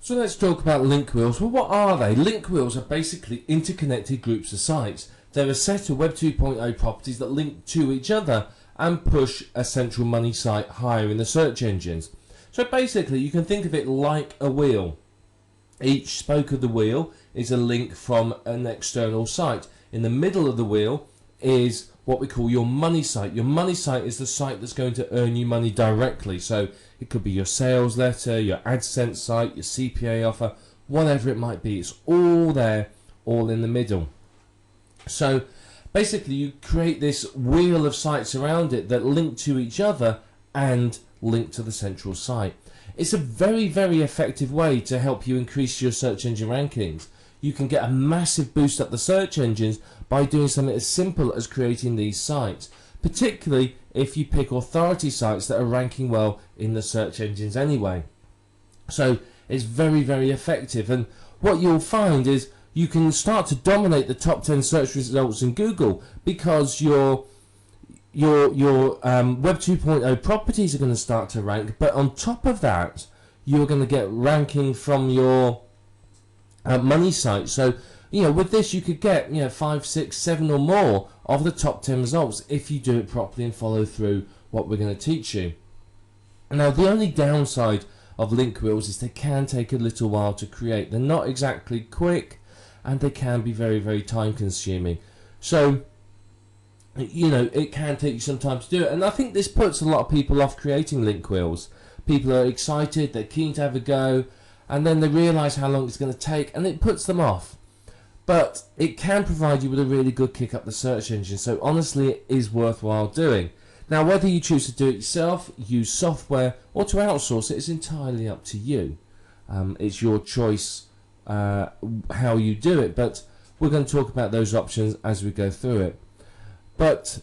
So let's talk about linkwheels. Well, what are they? Linkwheels are basically interconnected groups of sites. They're a set of Web 2.0 properties that link to each other and push a central money site higher in the search engines. So basically you can think of it like a wheel. Each spoke of the wheel is a link from an external site. In the middle of the wheel is what we call your money site. Your money site is the site that's going to earn you money directly. So it could be your sales letter, your AdSense site, your CPA offer, whatever it might be. It's all there, all in the middle. So basically you create this wheel of sites around it that link to each other and link to the central site. It's a very, very effective way to help you increase your search engine rankings. You can get a massive boost up the search engines by doing something as simple as creating these sites, particularly if you pick authority sites that are ranking well in the search engines anyway. So it's very, very effective, and what you'll find is you can start to dominate the top 10 search results in Google because your Web 2.0 properties are going to start to rank, but on top of that you're going to get ranking from your money site. So with this you could get 5, 6, 7 or more of the top 10 results if you do it properly and follow through what we're going to teach you. Now the only downside of linkwheels is they can take a little while to create. They're not exactly quick and they can be very, very time consuming. So it can take you some time to do it, and I think this puts a lot of people off creating linkwheels. People are excited, they're keen to have a go, and then they realise how long it's going to take and it puts them off. But it can provide you with a really good kick up the search engine, so honestly it is worthwhile doing. Now whether you choose to do it yourself, use software, or to outsource it is entirely up to you. It's your choice how you do it, but we're going to talk about those options as we go through it. But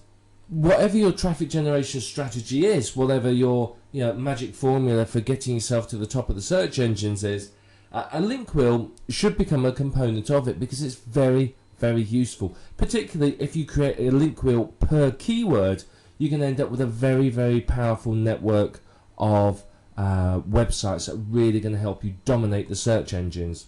whatever your traffic generation strategy is, whatever your magic formula for getting yourself to the top of the search engines is, a link wheel should become a component of it because it's very, very useful. Particularly if you create a link wheel per keyword, you can end up with a very, very powerful network of websites that are really going to help you dominate the search engines.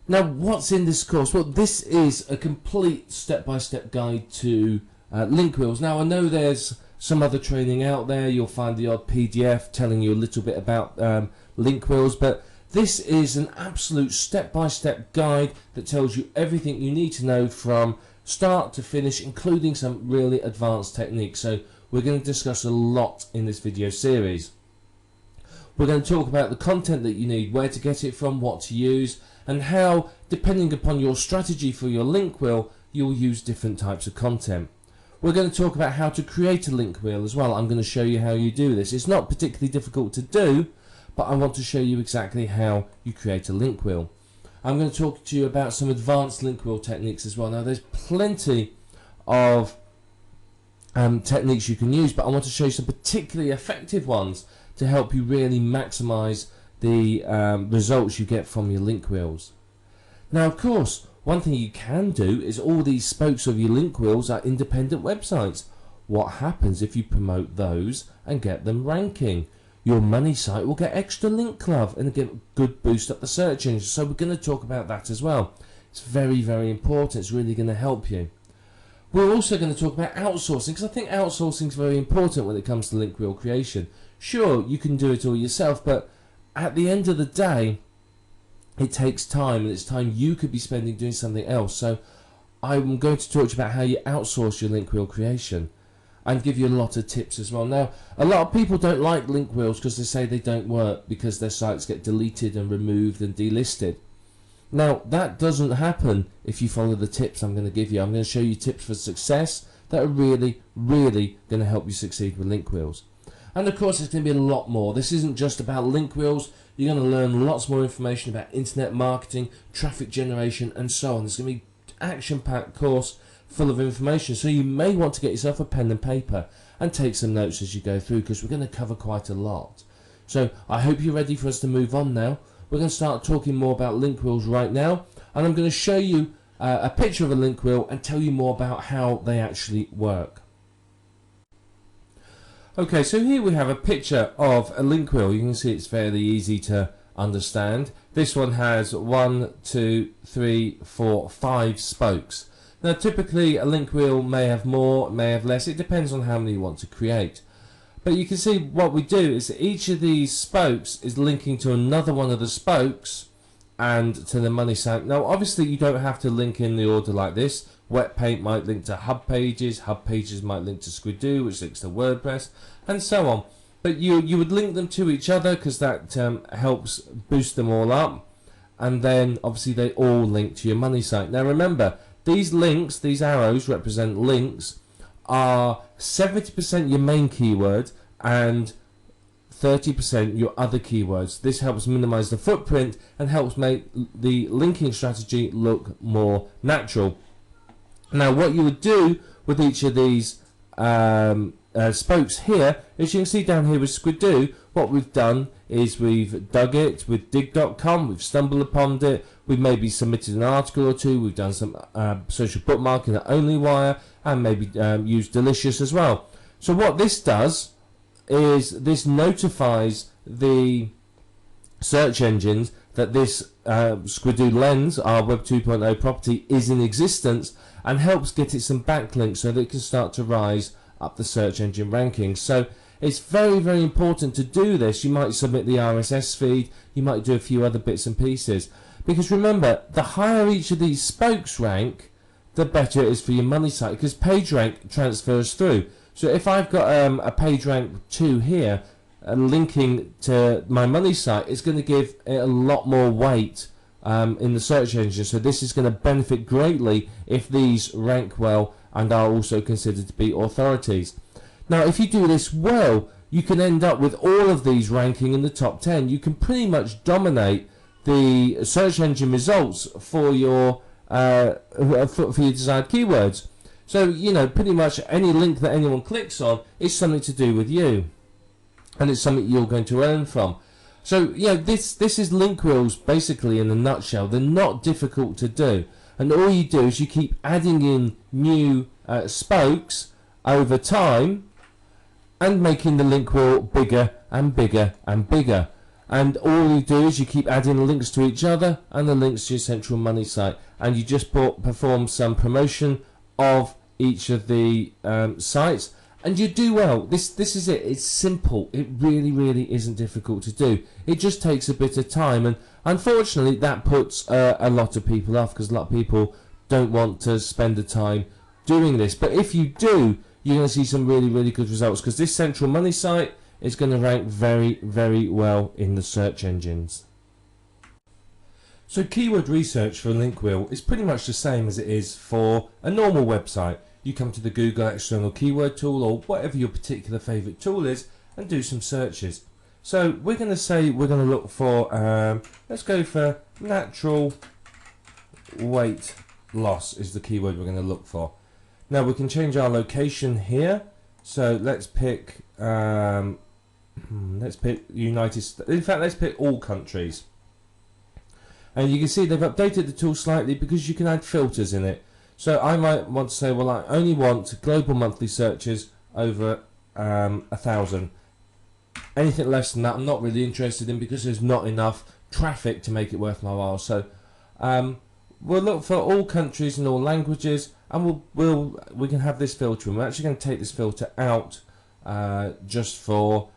Now, what's in this course? Well, this is a complete step-by-step guide to linkwheels. Now, I know there's some other training out there. You'll find the odd PDF telling you a little bit about linkwheels, but this is an absolute step-by-step guide that tells you everything you need to know from start to finish, including some really advanced techniques. So we're going to discuss a lot in this video series. We're going to talk about the content that you need, where to get it from, what to use, and how, depending upon your strategy for your link wheel, you'll use different types of content. We're going to talk about how to create a link wheel as well. I'm going to show you how you do this. It's not particularly difficult to do, but I want to show you exactly how you create a link wheel. I'm going to talk to you about some advanced link wheel techniques as well. Now there's plenty of techniques you can use, but I want to show you some particularly effective ones to help you really maximize the results you get from your link wheels. Now of course, one thing you can do is all these spokes of your link wheels are independent websites. What happens if you promote those and get them ranking? Your money site will get extra link love and get a good boost up the search engine. So we're going to talk about that as well. It's very, very important. It's really going to help you. We're also going to talk about outsourcing, because I think outsourcing is very important when it comes to link wheel creation. Sure, you can do it all yourself, but at the end of the day, it takes time, and it's time you could be spending doing something else. So I'm going to talk to you about how you outsource your link wheel creation and give you a lot of tips as well. Now, a lot of people don't like link wheels because they say they don't work because their sites get deleted and removed and delisted. Now, that doesn't happen if you follow the tips I'm going to give you. I'm going to show you tips for success that are really, really going to help you succeed with link wheels. And of course, it's going to be a lot more. This isn't just about link wheels. You're going to learn lots more information about internet marketing, traffic generation, and so on. It's going to be an action-packed course full of information. So you may want to get yourself a pen and paper and take some notes as you go through, because we're going to cover quite a lot. So I hope you're ready for us to move on now. We're going to start talking more about link wheels right now, and I'm going to show you a picture of a link wheel and tell you more about how they actually work. Okay, so here we have a picture of a link wheel. You can see it's fairly easy to understand. This one has 1, 2, 3, 4, 5 spokes. Now typically a link wheel may have more, may have less, it depends on how many you want to create. But you can see what we do is that each of these spokes is linking to another one of the spokes and to the money site. Now obviously you don't have to link in the order like this. Wet Paint might link to Hub Pages might link to Squidoo, which links to WordPress, and so on. But you would link them to each other because that helps boost them all up, and then obviously they all link to your money site. Now remember, these links, these arrows represent links, are 70% your main keyword and 30% your other keywords. This helps minimize the footprint and helps make the linking strategy look more natural. Now what you would do with each of these spokes here, as you can see down here with Squidoo, what we've done is we've dug it with dig.com, we've stumbled upon it, we've maybe submitted an article or two, we've done some social bookmarking at OnlyWire, and maybe used Delicious as well. So what this does is this notifies the search engines that this Squidoo Lens, our Web 2.0 property, is in existence, and helps get it some backlinks so that it can start to rise up the search engine rankings. So it's very, very important to do this. You might submit the RSS feed, you might do a few other bits and pieces, because remember, the higher each of these spokes rank, the better it is for your money site, because page rank transfers through. So if I've got a page rank 2 here linking to my money site, it's going to give it a lot more weight in the search engine. So this is going to benefit greatly if these rank well and are also considered to be authorities. Now if you do this well, you can end up with all of these ranking in the top 10. You can pretty much dominate the search engine results for your desired keywords. So you know, pretty much any link that anyone clicks on is something to do with you, and it's something you're going to earn from. So yeah, this is Linkwheels basically in a nutshell. They're not difficult to do, and all you do is you keep adding in new spokes over time and making the link wheel bigger and bigger and bigger. And all you do is you keep adding links to each other and the links to your central money site, and you just perform some promotion of each of the sites, and you do well. This is it. It's simple. It really isn't difficult to do. It just takes a bit of time, and unfortunately that puts a lot of people off, because a lot of people don't want to spend the time doing this. But if you do, you're going to see some really good results, because this central money site is going to rank very well in the search engines. So keyword research for a link wheel is pretty much the same as it is for a normal website. You come to the Google external keyword tool, or whatever your particular favorite tool is, and do some searches. So we're going to say we're going to look for, let's go for natural weight loss is the keyword we're going to look for. Now we can change our location here. So let's pick United States. In fact, let's pick all countries. And you can see they've updated the tool slightly because you can add filters in it. So I might want to say, well, I only want global monthly searches over 1,000. Anything less than that I'm not really interested in, because there's not enough traffic to make it worth my while. So we'll look for all countries and all languages, and we can have this filter. And we're actually going to take this filter out just for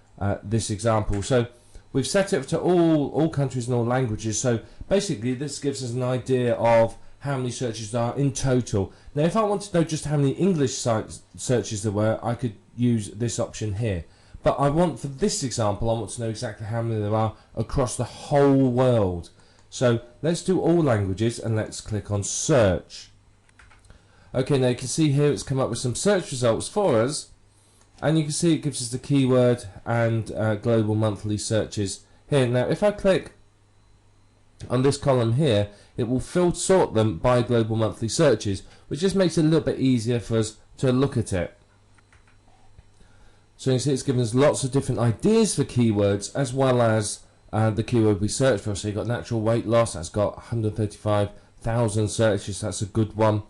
this example. So we've set it to all countries and all languages. So basically this gives us an idea of how many searches there are in total. Now if I want to know just how many English searches there were, I could use this option here. But I want, for this example, I want to know exactly how many there are across the whole world. So let's do all languages, and let's click on search. Okay, now you can see here it's come up with some search results for us, and you can see it gives us the keyword and global monthly searches here. Now if I click on this column here, it will sort them by global monthly searches, which just makes it a little bit easier for us to look at it. So you can see it's given us lots of different ideas for keywords, as well as the keyword we search for. So you've got natural weight loss, that's got 135,000 searches, that's a good one,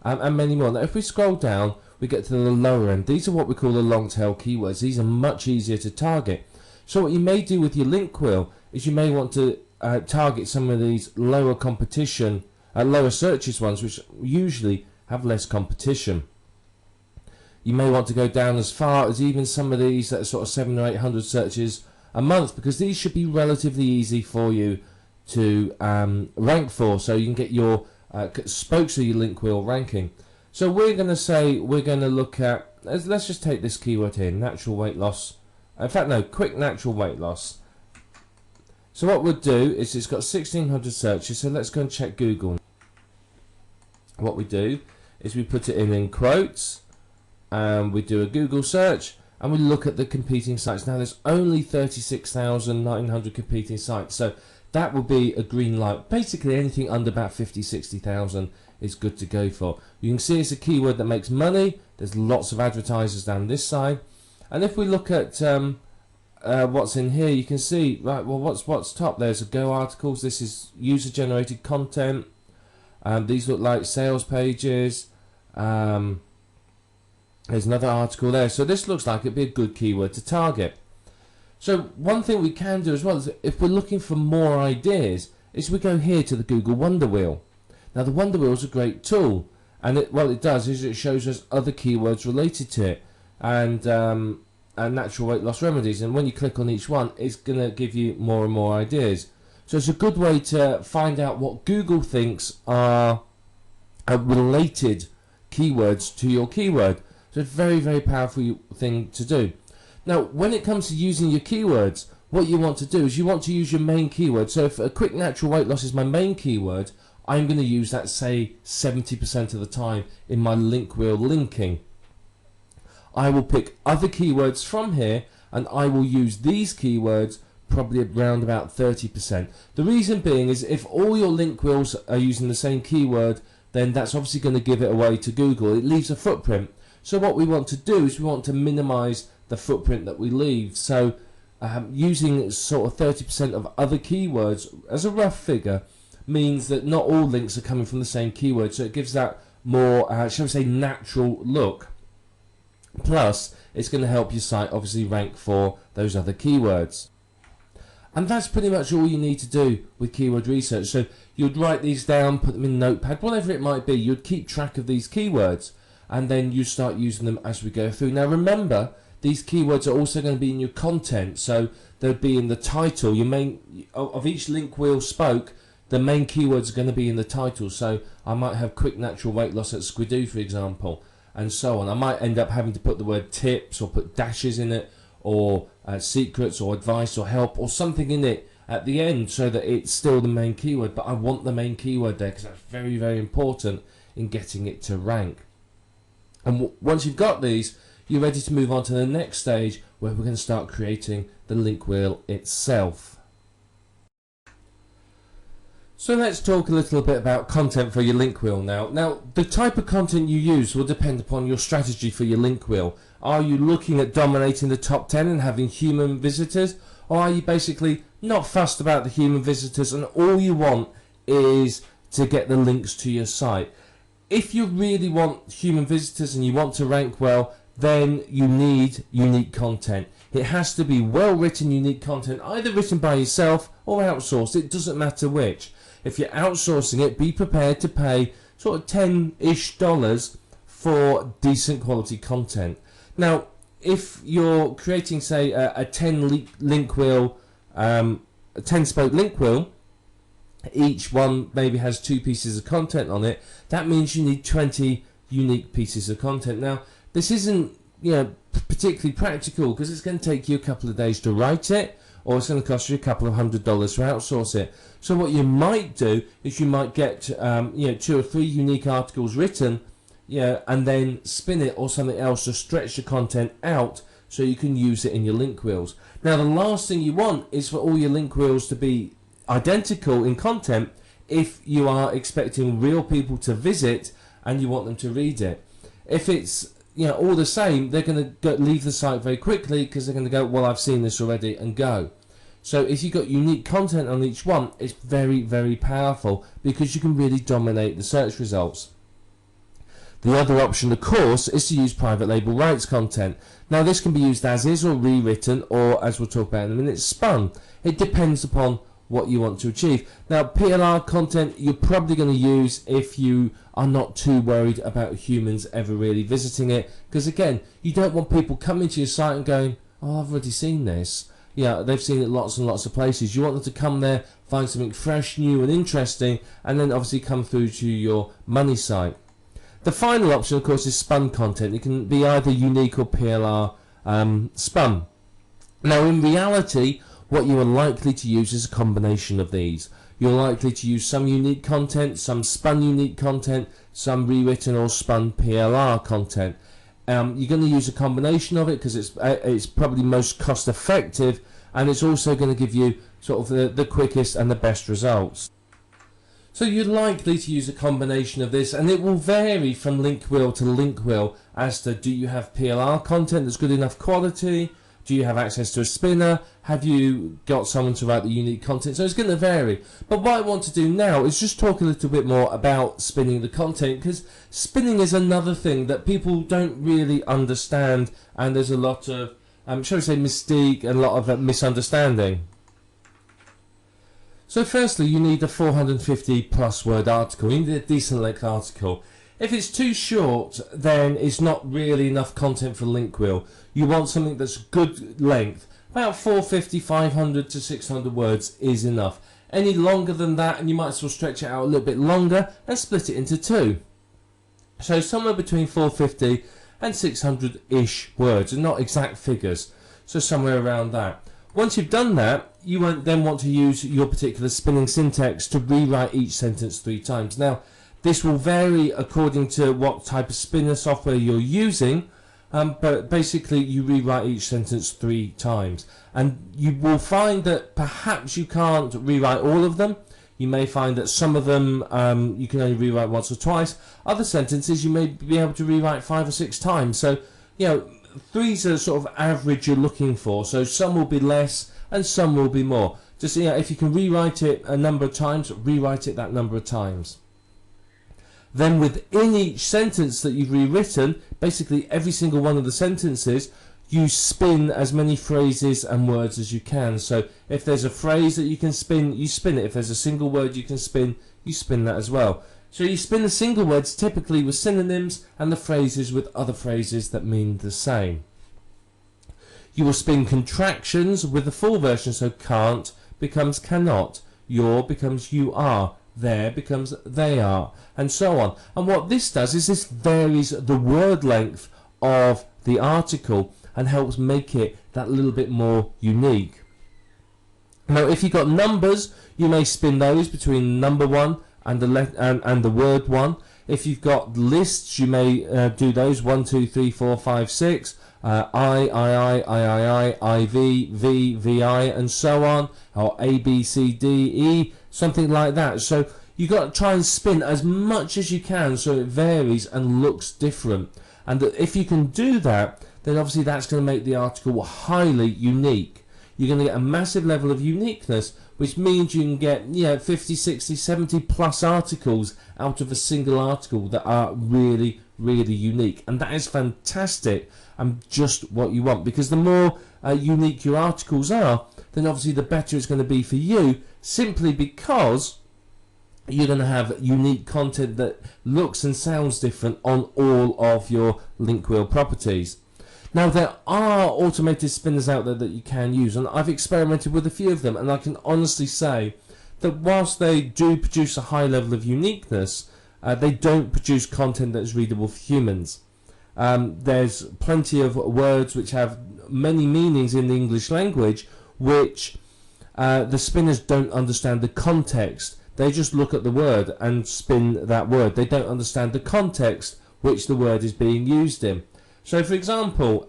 and many more. Now if we scroll down, we get to the lower end. These are what we call the long tail keywords. These are much easier to target. So what you may do with your link wheel is you may want to target some of these lower competition, lower searches ones, which usually have less competition. You may want to go down as far as even some of these that are sort of 700 or 800 searches a month, because these should be relatively easy for you to rank for, so you can get your spokes of your link wheel ranking. So we're going to say we're going to look at, let's just take this keyword here, natural weight loss. In fact, no, quick natural weight loss. So what we'll do is it's got 1600 searches, so let's go and check Google. What we do is we put it in quotes, and we do a Google search, and we look at the competing sites. Now there's only 36,900 competing sites, so that will be a green light. Basically anything under about 50-60,000 is good to go for. You can see it's a keyword that makes money. There's lots of advertisers down this side, and if we look at what's in here, you can see, right, well, what's top? There's a Go articles. This is user generated content. These look like sales pages. There's another article there. So this looks like it'd be a good keyword to target. So one thing we can do as well is, if we're looking for more ideas, is we go here to the Google Wonder Wheel. Now the Wonder Wheel is a great tool, and what it does is it shows us other keywords related to it, and natural weight loss remedies, and when you click on each one, it's going to give you more and more ideas. So it's a good way to find out what Google thinks are related keywords to your keyword. So it's a very, very powerful thing to do. Now when it comes to using your keywords, what you want to do is you want to use your main keyword. So if a quick natural weight loss is my main keyword, I'm going to use that, say, 70% of the time in my link wheel linking. I will pick other keywords from here, and I will use these keywords probably around about 30%. The reason being is, if all your link wheels are using the same keyword, then that's obviously going to give it away to Google. It leaves a footprint. So what we want to do is we want to minimize the footprint that we leave. So using sort of 30% of other keywords as a rough figure means that not all links are coming from the same keyword, so it gives that more, shall we say, natural look. Plus, it's going to help your site obviously rank for those other keywords. And that's pretty much all you need to do with keyword research. So you'd write these down, put them in Notepad, whatever it might be. You'd keep track of these keywords, and then you start using them as we go through. Now remember, these keywords are also going to be in your content, so they'll be in the title. Your main of each link wheel spoke, the main keywords are going to be in the title. So I might have quick natural weight loss at Squidoo, for example, and so on. I might end up having to put the word tips or put dashes in it, or secrets or advice or help or something in it at the end, so that it's still the main keyword, but I want the main keyword there because that's very, very important in getting it to rank. And once you've got these, you're ready to move on to the next stage, where we're going to start creating the link wheel itself. So let's talk a little bit about content for your link wheel now. Now, the type of content you use will depend upon your strategy for your link wheel. Are you looking at dominating the top 10 and having human visitors? Or are you basically not fussed about the human visitors, and all you want is to get the links to your site? If you really want human visitors and you want to rank well, then you need unique content. It has to be well written, unique content, either written by yourself or outsourced. It doesn't matter which. If you're outsourcing it, be prepared to pay sort of $10-ish for decent quality content. Now, if you're creating, say, a 10 link wheel, a 10 spoke link wheel, each one maybe has 2 pieces of content on it, that means you need 20 unique pieces of content. Now, this isn't, particularly practical, because it's going to take you a couple of days to write it, or it's going to cost you a couple of $100 to outsource it. So what you might do is you might get 2 or 3 unique articles written, and then spin it or something else to stretch the content out so you can use it in your link wheels. Now the last thing you want is for all your link wheels to be identical in content if you are expecting real people to visit and you want them to read it. If it's all the same, they're going to leave the site very quickly, because they're going to go, well, I've seen this already, and go. So if you've got unique content on each one, it's very, very powerful, because you can really dominate the search results. The other option, of course, is to use private label rights content. Now this can be used as is or rewritten, or as we'll talk about in a minute, spun. It depends upon what you want to achieve. Now PLR content you're probably going to use if you are not too worried about humans ever really visiting it, because again, you don't want people coming to your site and going, oh, I've already seen this. Yeah, they've seen it lots and lots of places. You want them to come there, find something fresh, new and interesting, and then obviously come through to your money site. The final option, of course, is spun content. It can be either unique or PLR spun. Now, in reality, what you are likely to use is a combination of these. You're likely to use some unique content, some spun unique content, some rewritten or spun PLR content. You're going to use a combination of it because it's probably most cost effective, and it's also going to give you sort of the quickest and the best results. So you're likely to use a combination of this, and it will vary from linkwheel to linkwheel as to, do you have PLR content that's good enough quality? Do you have access to a spinner? Have you got someone to write the unique content? So it's going to vary. But what I want to do now is just talk a little bit more about spinning the content, because spinning is another thing that people don't really understand, and there's a lot of, shall we say, mystique, and a lot of misunderstanding. So firstly, you need a 450 plus word article. You need a decent length article. If it's too short, then it's not really enough content for Linkwheel. You want something that's good length. About 450, 500 to 600 words is enough. Any longer than that, and you might as well stretch it out a little bit longer and split it into two. So somewhere between 450 and 600-ish words, and not exact figures. So somewhere around that. Once you've done that, you won't then want to use your particular spinning syntax to rewrite each sentence 3 times. Now, this will vary according to what type of spinner software you're using, but basically you rewrite each sentence 3 times. And you will find that perhaps you can't rewrite all of them. You may find that some of them you can only rewrite once or twice. Other sentences you may be able to rewrite 5 or 6 times. So, you know, 3's a sort of average you're looking for. So some will be less and some will be more. Just, you know, if you can rewrite it a number of times, rewrite it that number of times. Then within each sentence that you've rewritten, basically every single one of the sentences, you spin as many phrases and words as you can. So if there's a phrase that you can spin, you spin it. If there's a single word you can spin, you spin that as well. So you spin the single words typically with synonyms and the phrases with other phrases that mean the same. You will spin contractions with the full version, so can't becomes cannot, your becomes you are, there becomes they are, and so on. And what this does is this varies the word length of the article and helps make it that little bit more unique. Now if you've got numbers, you may spin those between number 1 and the word 1. If you've got lists, you may do those 1, 2, 3, 4, 5, 6. I, V, VI, and so on, or A, B, C, D, E, something like that. So you've got to try and spin as much as you can so it varies and looks different. And if you can do that, then obviously that's going to make the article highly unique. You're going to get a massive level of uniqueness, which means you can get 50, 60, 70 plus articles out of a single article that are really, really unique. And that is fantastic and just what you want, because the more unique your articles are, then obviously the better it's going to be for you, simply because you're going to have unique content that looks and sounds different on all of your Linkwheel properties. Now there are automated spinners out there that you can use, and I've experimented with a few of them, and I can honestly say that whilst they do produce a high level of uniqueness, they don't produce content that is readable for humans. There's plenty of words which have many meanings in the English language which the spinners don't understand the context. They just look at the word and spin that word. They don't understand the context which the word is being used in. So for example,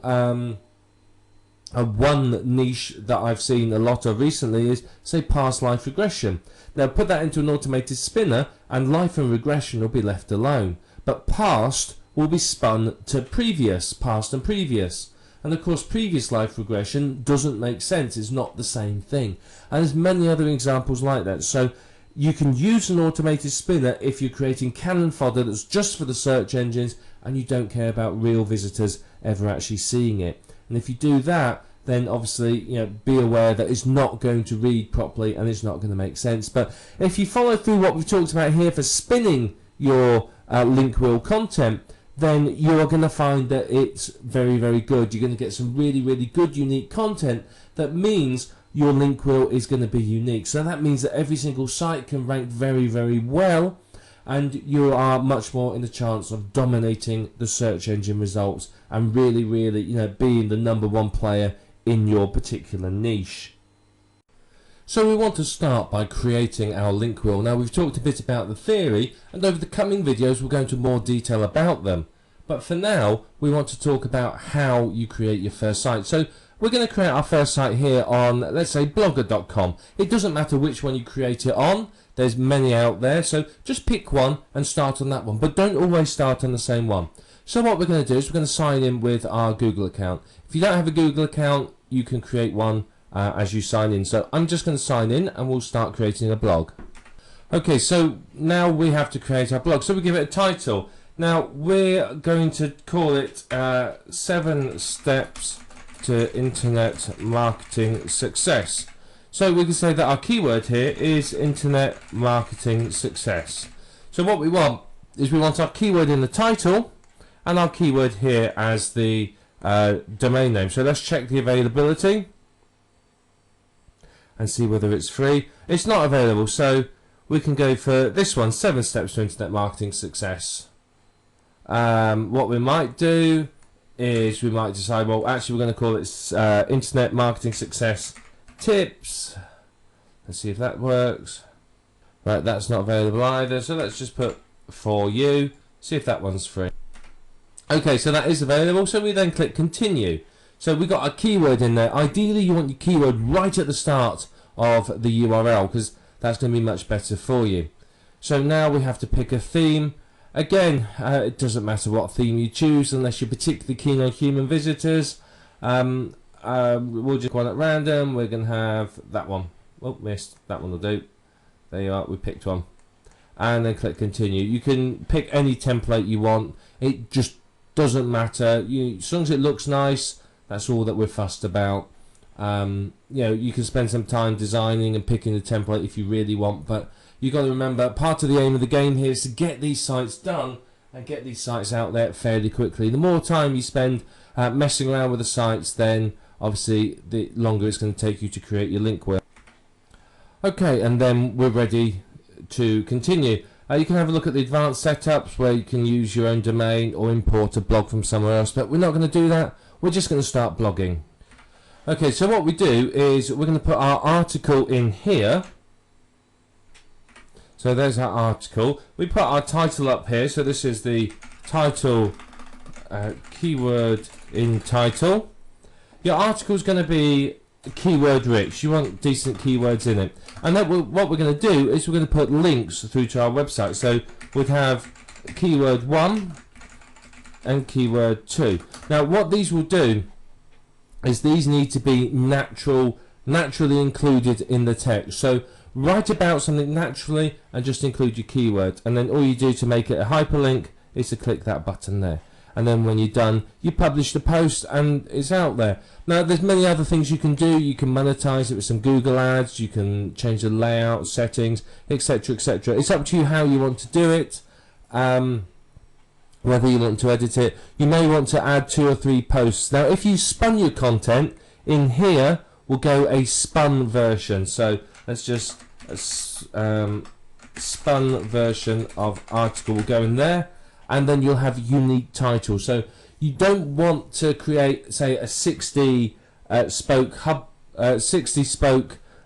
one niche that I've seen a lot of recently is, say, past life regression. Now put that into an automated spinner and life and regression will be left alone, but past will be spun to previous, past and previous. And of course previous life regression doesn't make sense, it's not the same thing. And there's many other examples like that. So you can use an automated spinner if you're creating cannon fodder that's just for the search engines and you don't care about real visitors ever actually seeing it. And if you do that, then obviously, be aware that it's not going to read properly and it's not going to make sense. But if you follow through what we've talked about here for spinning your link wheel content, then you are going to find that it's very, very good. You're going to get some really, really good, unique content. That means your link wheel is going to be unique. So that means that every single site can rank very, very well, and you are much more in the chance of dominating the search engine results and really, really, being the #1 player in your particular niche. So we want to start by creating our link wheel. Now, we've talked a bit about the theory, and over the coming videos we'll go into more detail about them. But for now, we want to talk about how you create your first site. So we're going to create our first site here on, let's say, blogger.com. It doesn't matter which one you create it on. There's many out there, so just pick one and start on that one. But don't always start on the same one. So what we're going to do is we're going to sign in with our Google account. If you don't have a Google account, you can create one as you sign in. So I'm just going to sign in and we'll start creating a blog. Okay, so now we have to create our blog. So we give it a title. Now we're going to call it 7 Steps to Internet Marketing Success. So we can say that our keyword here is Internet Marketing Success. So what we want is we want our keyword in the title and our keyword here as the domain name. So let's check the availability and see whether it's free. It's not available, so we can go for this one, 7 Steps to Internet Marketing Success. What we might do is we might decide, well, actually we're going to call it Internet Marketing Success Tips. Let's see if that works. Right, that's not available either, so let's just put for you, see if that one's free. Okay, so that is available, so we then click continue. So we got a keyword in there. Ideally you want your keyword right at the start of the URL because that's going to be much better for you. So now we have to pick a theme. Again, it doesn't matter what theme you choose unless you're particularly keen on human visitors. We'll just go on at random. We're going to have that one. Oh, missed. That one will do. There you are. We picked one. And then click continue. You can pick any template you want. It just doesn't matter. As long as it looks nice, that's all that we're fussed about. You can spend some time designing and picking the template if you really want, but you've got to remember part of the aim of the game here is to get these sites done and get these sites out there fairly quickly. The more time you spend messing around with the sites, then obviously the longer it's going to take you to create your link wheel. Okay, and then we're ready to continue. You can have a look at the advanced setups where you can use your own domain or import a blog from somewhere else, but we're not going to do that. We're just going to start blogging. Okay, so what we do is we're going to put our article in here. So there's our article. We put our title up here. So this is the title, keyword in title. Your article is going to be keyword rich. You want decent keywords in it. And then what we're going to do is we're going to put links through to our website. So we'd have keyword 1 and keyword 2. Now what these will do is these need to be naturally included in the text. So write about something naturally and just include your keyword, and then all you do to make it a hyperlink is to click that button there, and then when you're done you publish the post and it's out there. Now there's many other things you can do. You can monetize it with some Google ads, you can change the layout, settings, etc, etc. It's up to you how you want to do it, whether you want to edit it. You may want to add 2 or 3 posts. Now if you spun your content, in here will go a spun version. So let's just spun version of article will go in there, and then you'll have unique titles. So you don't want to create, say, a 60 spoke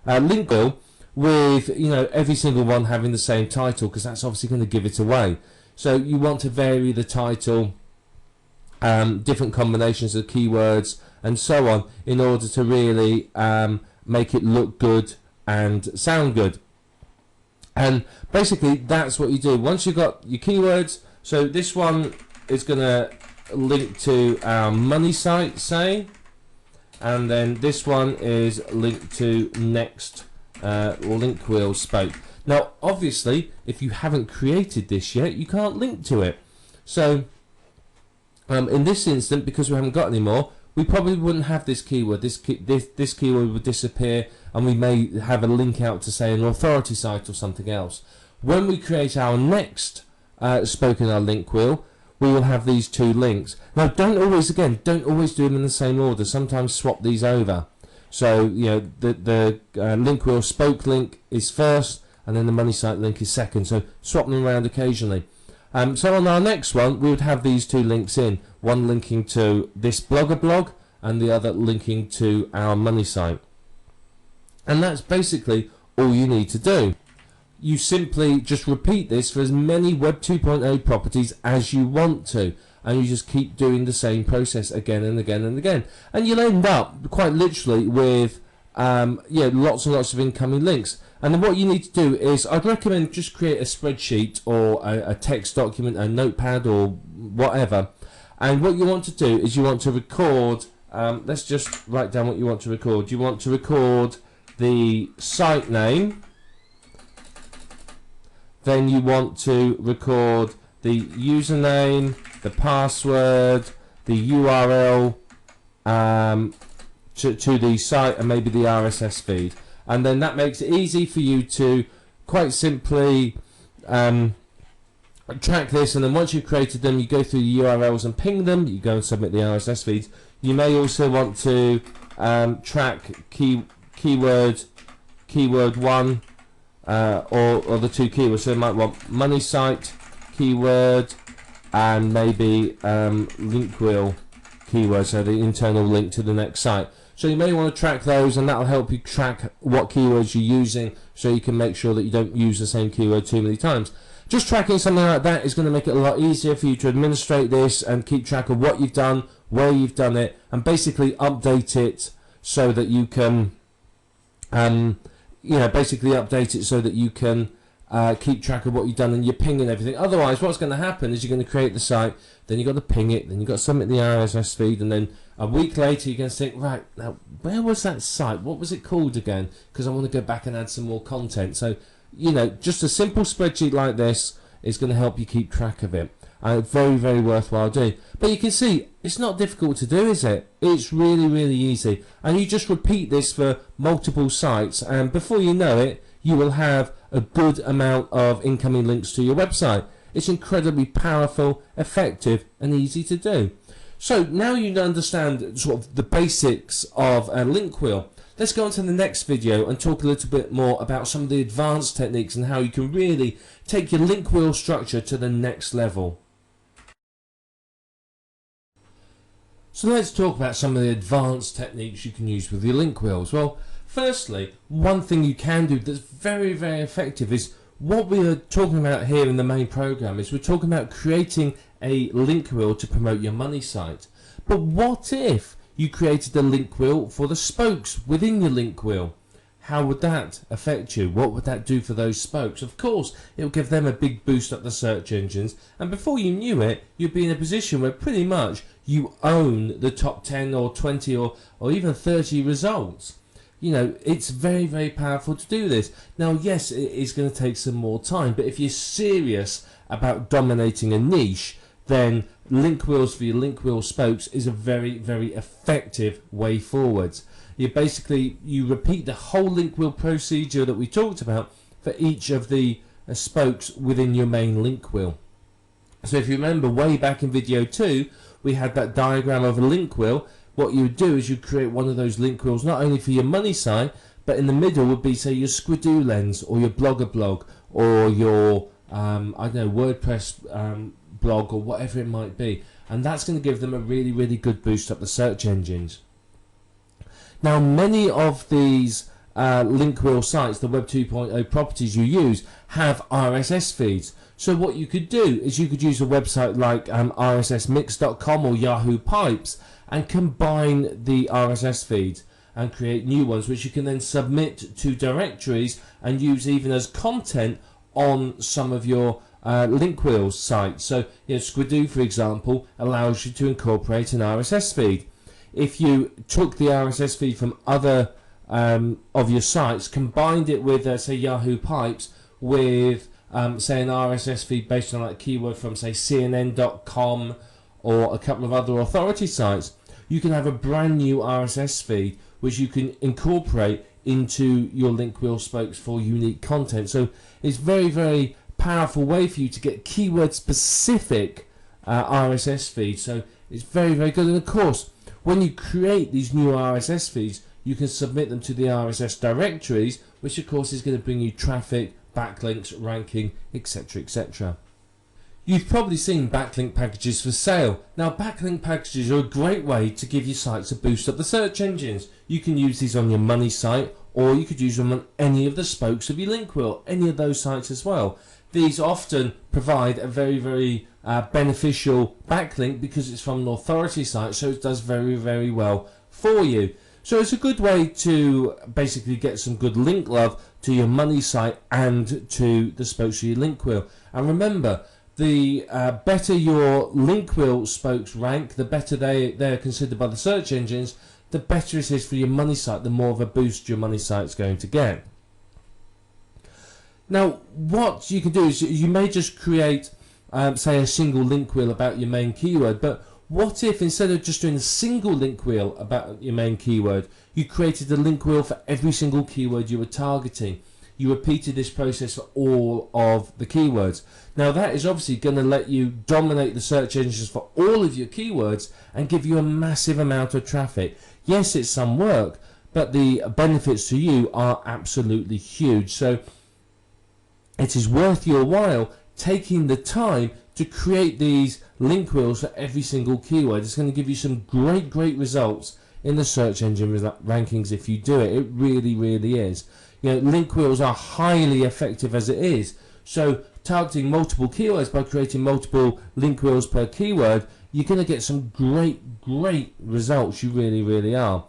link wheel with every single one having the same title, because that's obviously going to give it away. So you want to vary the title, different combinations of keywords and so on, in order to really make it look good and sound good. And basically that's what you do once you've got your keywords. So this one is going to link to our money site, say, and then this one is linked to next Linkwheels spoke. Now obviously if you haven't created this yet, you can't link to it. So in this instant, because we haven't got any more, we probably wouldn't have this keyword. This keyword would disappear, and we may have a link out to, say, an authority site or something else. When we create our next spoke in our link wheel, we will have these two links. Now don't always do them in the same order. Sometimes swap these over. So the link wheel spoke link is first, and then the money site link is second. So swap them around occasionally. So on our next one, we would have these two links in, one linking to this Blogger blog and the other linking to our money site. And that's basically all you need to do. You simply just repeat this for as many Web 2.0 properties as you want to, and you just keep doing the same process again and again and again, and you'll end up quite literally with lots and lots of incoming links. And then what you need to do is, I'd recommend just create a spreadsheet or a text document, a notepad or whatever. And what you want to do is you want to record, let's just write down what you want to record. You want to record the site name, then you want to record the username, the password, the URL to the site, and maybe the RSS feed. And then that makes it easy for you to quite simply track this. And then once you've created them, you go through the URLs and ping them. You go and submit the RSS feeds. You may also want to track keyword 1 or the two keywords. So you might want money site keyword and maybe linkwheel keyword, so the internal link to the next site. So you may want to track those, and that will help you track what keywords you're using, so you can make sure that you don't use the same keyword too many times. Just tracking something like that is going to make it a lot easier for you to administrate this and keep track of what you've done, where you've done it, and basically update it so that you can keep track of what you've done, and you're pinging everything. Otherwise, what's going to happen is you're going to create the site, then you've got to ping it, then you've got to submit the RSS feed, and then a week later you're going to think, right, now where was that site? What was it called again? Because I want to go back and add some more content. So, just a simple spreadsheet like this is going to help you keep track of it. Very, very worthwhile doing. But you can see, it's not difficult to do, is it? It's really, really easy. And you just repeat this for multiple sites, and before you know it, you will have a good amount of incoming links to your website. It's incredibly powerful, effective, and easy to do. So now you understand sort of the basics of a link wheel. Let's go on to the next video and talk a little bit more about some of the advanced techniques and how you can really take your link wheel structure to the next level. So let's talk about some of the advanced techniques you can use with your link wheels. Well, firstly, one thing you can do that's very, very effective is what we are talking about here in the main program. Is we're talking about creating a link wheel to promote your money site. But what if you created a link wheel for the spokes within your link wheel? How would that affect you? What would that do for those spokes? Of course, it would give them a big boost up the search engines, and before you knew it, you'd be in a position where pretty much you own the top 10 or 20 or even 30 results. It's very, very powerful to do this. Now, yes, it is going to take some more time, but if you're serious about dominating a niche, then link wheels for your link wheel spokes is a very, very effective way forwards. You repeat the whole link wheel procedure that we talked about for each of the spokes within your main link wheel. So if you remember way back in video 2, we had that diagram of a link wheel. What you would do is you create one of those link wheels not only for your money site, but in the middle would be, say, your Squidoo lens or your Blogger blog or your WordPress blog or whatever it might be, and that's going to give them a really, really good boost up the search engines. Now, many of these link wheel sites, the Web 2.0 properties you use, have RSS feeds. So what you could do is you could use a website like rssmix.com or Yahoo Pipes and combine the RSS feeds and create new ones, which you can then submit to directories and use even as content on some of your link wheel sites. So Squidoo, for example, allows you to incorporate an RSS feed. If you took the RSS feed from other of your sites, combined it with say Yahoo Pipes, with say an RSS feed based on like keyword from say CNN.com or a couple of other authority sites, you can have a brand new RSS feed which you can incorporate into your Linkwheel spokes for unique content. So it's very, very powerful way for you to get keyword specific RSS feeds. So it's very, very good. And of course, when you create these new RSS feeds, you can submit them to the RSS directories, which of course is going to bring you traffic, backlinks, ranking, etc., etc. You've probably seen backlink packages for sale. Now, backlink packages are a great way to give your sites a boost up the search engines. You can use these on your money site, or you could use them on any of the spokes of your Linkwheel, any of those sites as well. These often provide a very, very beneficial backlink because it's from an authority site, so it does very, very well for you. So it's a good way to basically get some good link love to your money site and to the spokes of your Linkwheel. And remember, the better your Linkwheel spokes rank, the better they're considered by the search engines, the better it is for your money site, the more of a boost your money site's going to get. Now, what you can do is you may just create, say, a single Linkwheel about your main keyword, but what if instead of just doing a single Linkwheel about your main keyword, you created a Linkwheel for every single keyword you were targeting? You repeated this process for all of the keywords. Now that is obviously going to let you dominate the search engines for all of your keywords and give you a massive amount of traffic. Yes, it's some work, but the benefits to you are absolutely huge. So it is worth your while taking the time to create these Linkwheels for every single keyword. It's going to give you some great results in the search engine rankings if you do it. It really, really is. You know, Linkwheels are highly effective as it is. So targeting multiple keywords by creating multiple Linkwheels per keyword, you're going to get some great results. You really, really are.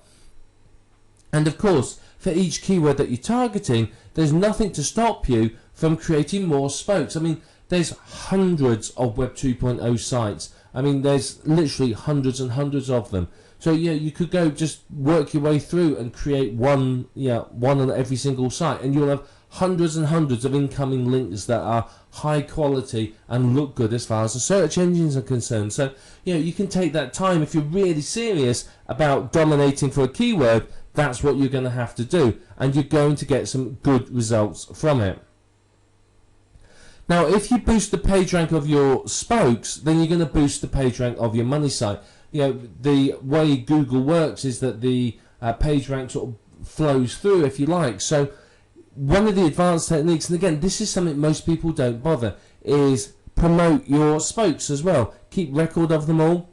And of course, for each keyword that you're targeting, there's nothing to stop you from creating more spokes. I mean, there's hundreds of Web 2.0 sites. I mean, there's literally hundreds and hundreds of them. So yeah, you could go just work your way through and create one on every single site, and you'll have hundreds and hundreds of incoming links that are high quality and look good as far as the search engines are concerned. So you can take that time if you're really serious about dominating for a keyword. That's what you're going to have to do, and you're going to get some good results from it. Now, if you boost the page rank of your spokes, then you're going to boost the page rank of your money site. The way Google works is that the page rank sort of flows through, if you like. So one of the advanced techniques, and again, this is something most people don't bother, is promote your spokes as well. Keep record of them all,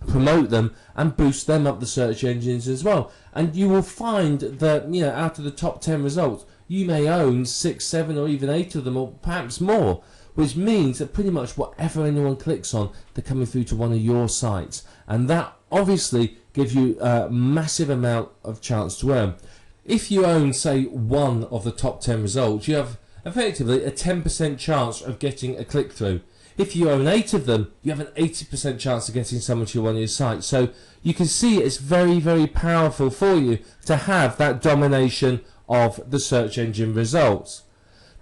promote them, and boost them up the search engines as well. And you will find that, out of the top 10 results, you may own 6, 7, or even 8 of them, or perhaps more, which means that pretty much whatever anyone clicks on, they're coming through to one of your sites. And that obviously gives you a massive amount of chance to earn. If you own, say, 1 of the top 10 results, you have effectively a 10% chance of getting a click-through. If you own 8 of them, you have an 80% chance of getting someone to one of your sites. So you can see it's very, very powerful for you to have that domination of the search engine results.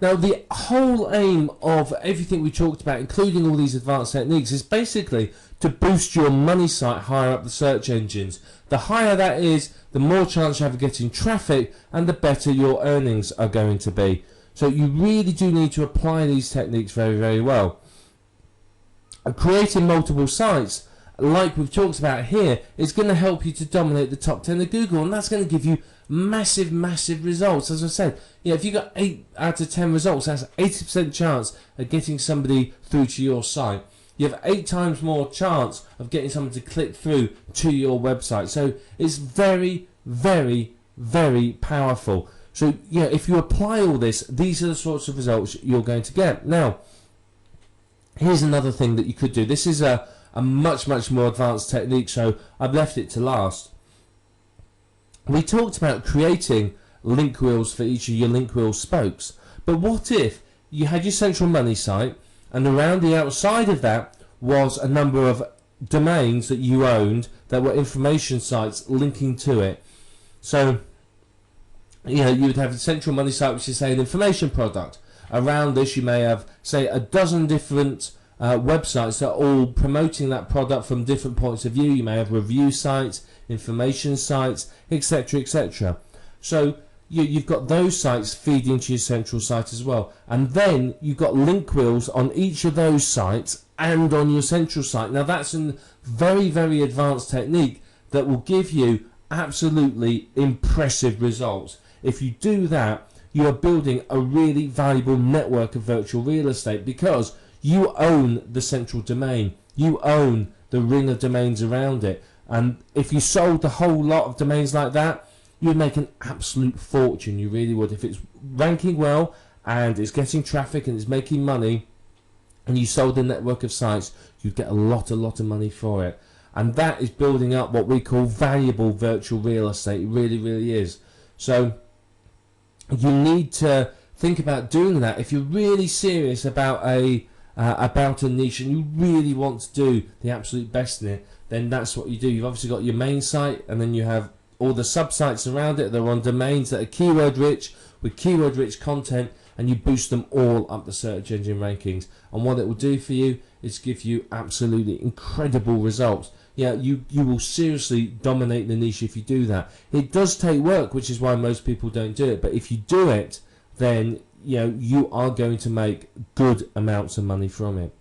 Now, the whole aim of everything we talked about, including all these advanced techniques, is basically to boost your money site higher up the search engines. The higher that is, the more chance you have of getting traffic, and the better your earnings are going to be. So you really do need to apply these techniques very, very well. Creating multiple sites, like we've talked about here, is going to help you to dominate the top 10 of Google, and that's going to give you massive results. As I said, if you got 8 out of 10 results, that's 80% chance of getting somebody through to your site. You have 8 times more chance of getting someone to click through to your website. So it's very powerful. So if you apply all this, these are the sorts of results you're going to get. Now, here's another thing that you could do. This is a much more advanced technique, so I've left it to last. We talked about creating Linkwheels for each of your Linkwheel spokes, but what if you had your central money site, and around the outside of that was a number of domains that you owned that were information sites linking to it? So you would have a central money site, which is, say, an information product. around this you may have, say, a dozen different websites that are all promoting that product from different points of view. You may have review sites, information sites, etc., etc. So you've got those sites feeding to your central site as well, and then you've got link wheels on each of those sites and on your central site. Now that's a very, very advanced technique that will give you absolutely impressive results. If you do that, you are building a really valuable network of virtual real estate, because you own the central domain, you own the ring of domains around it. And if you sold the whole lot of domains like that, you'd make an absolute fortune. You really would. If it's ranking well and it's getting traffic and it's making money, and you sold a network of sites, you'd get a lot of money for it. And that is building up what we call valuable virtual real estate. It really, really is. So you need to think about doing that. If you're really serious about a niche and you really want to do the absolute best in it, then that's what you do. You've obviously got your main site, and then you have all the sub-sites around it. They're on domains that are keyword rich, with keyword rich content, and you boost them all up the search engine rankings. And what it will do for you is give you absolutely incredible results. Yeah, you will seriously dominate the niche if you do that. It does take work, which is why most people don't do it, but if you do it, then you are going to make good amounts of money from it.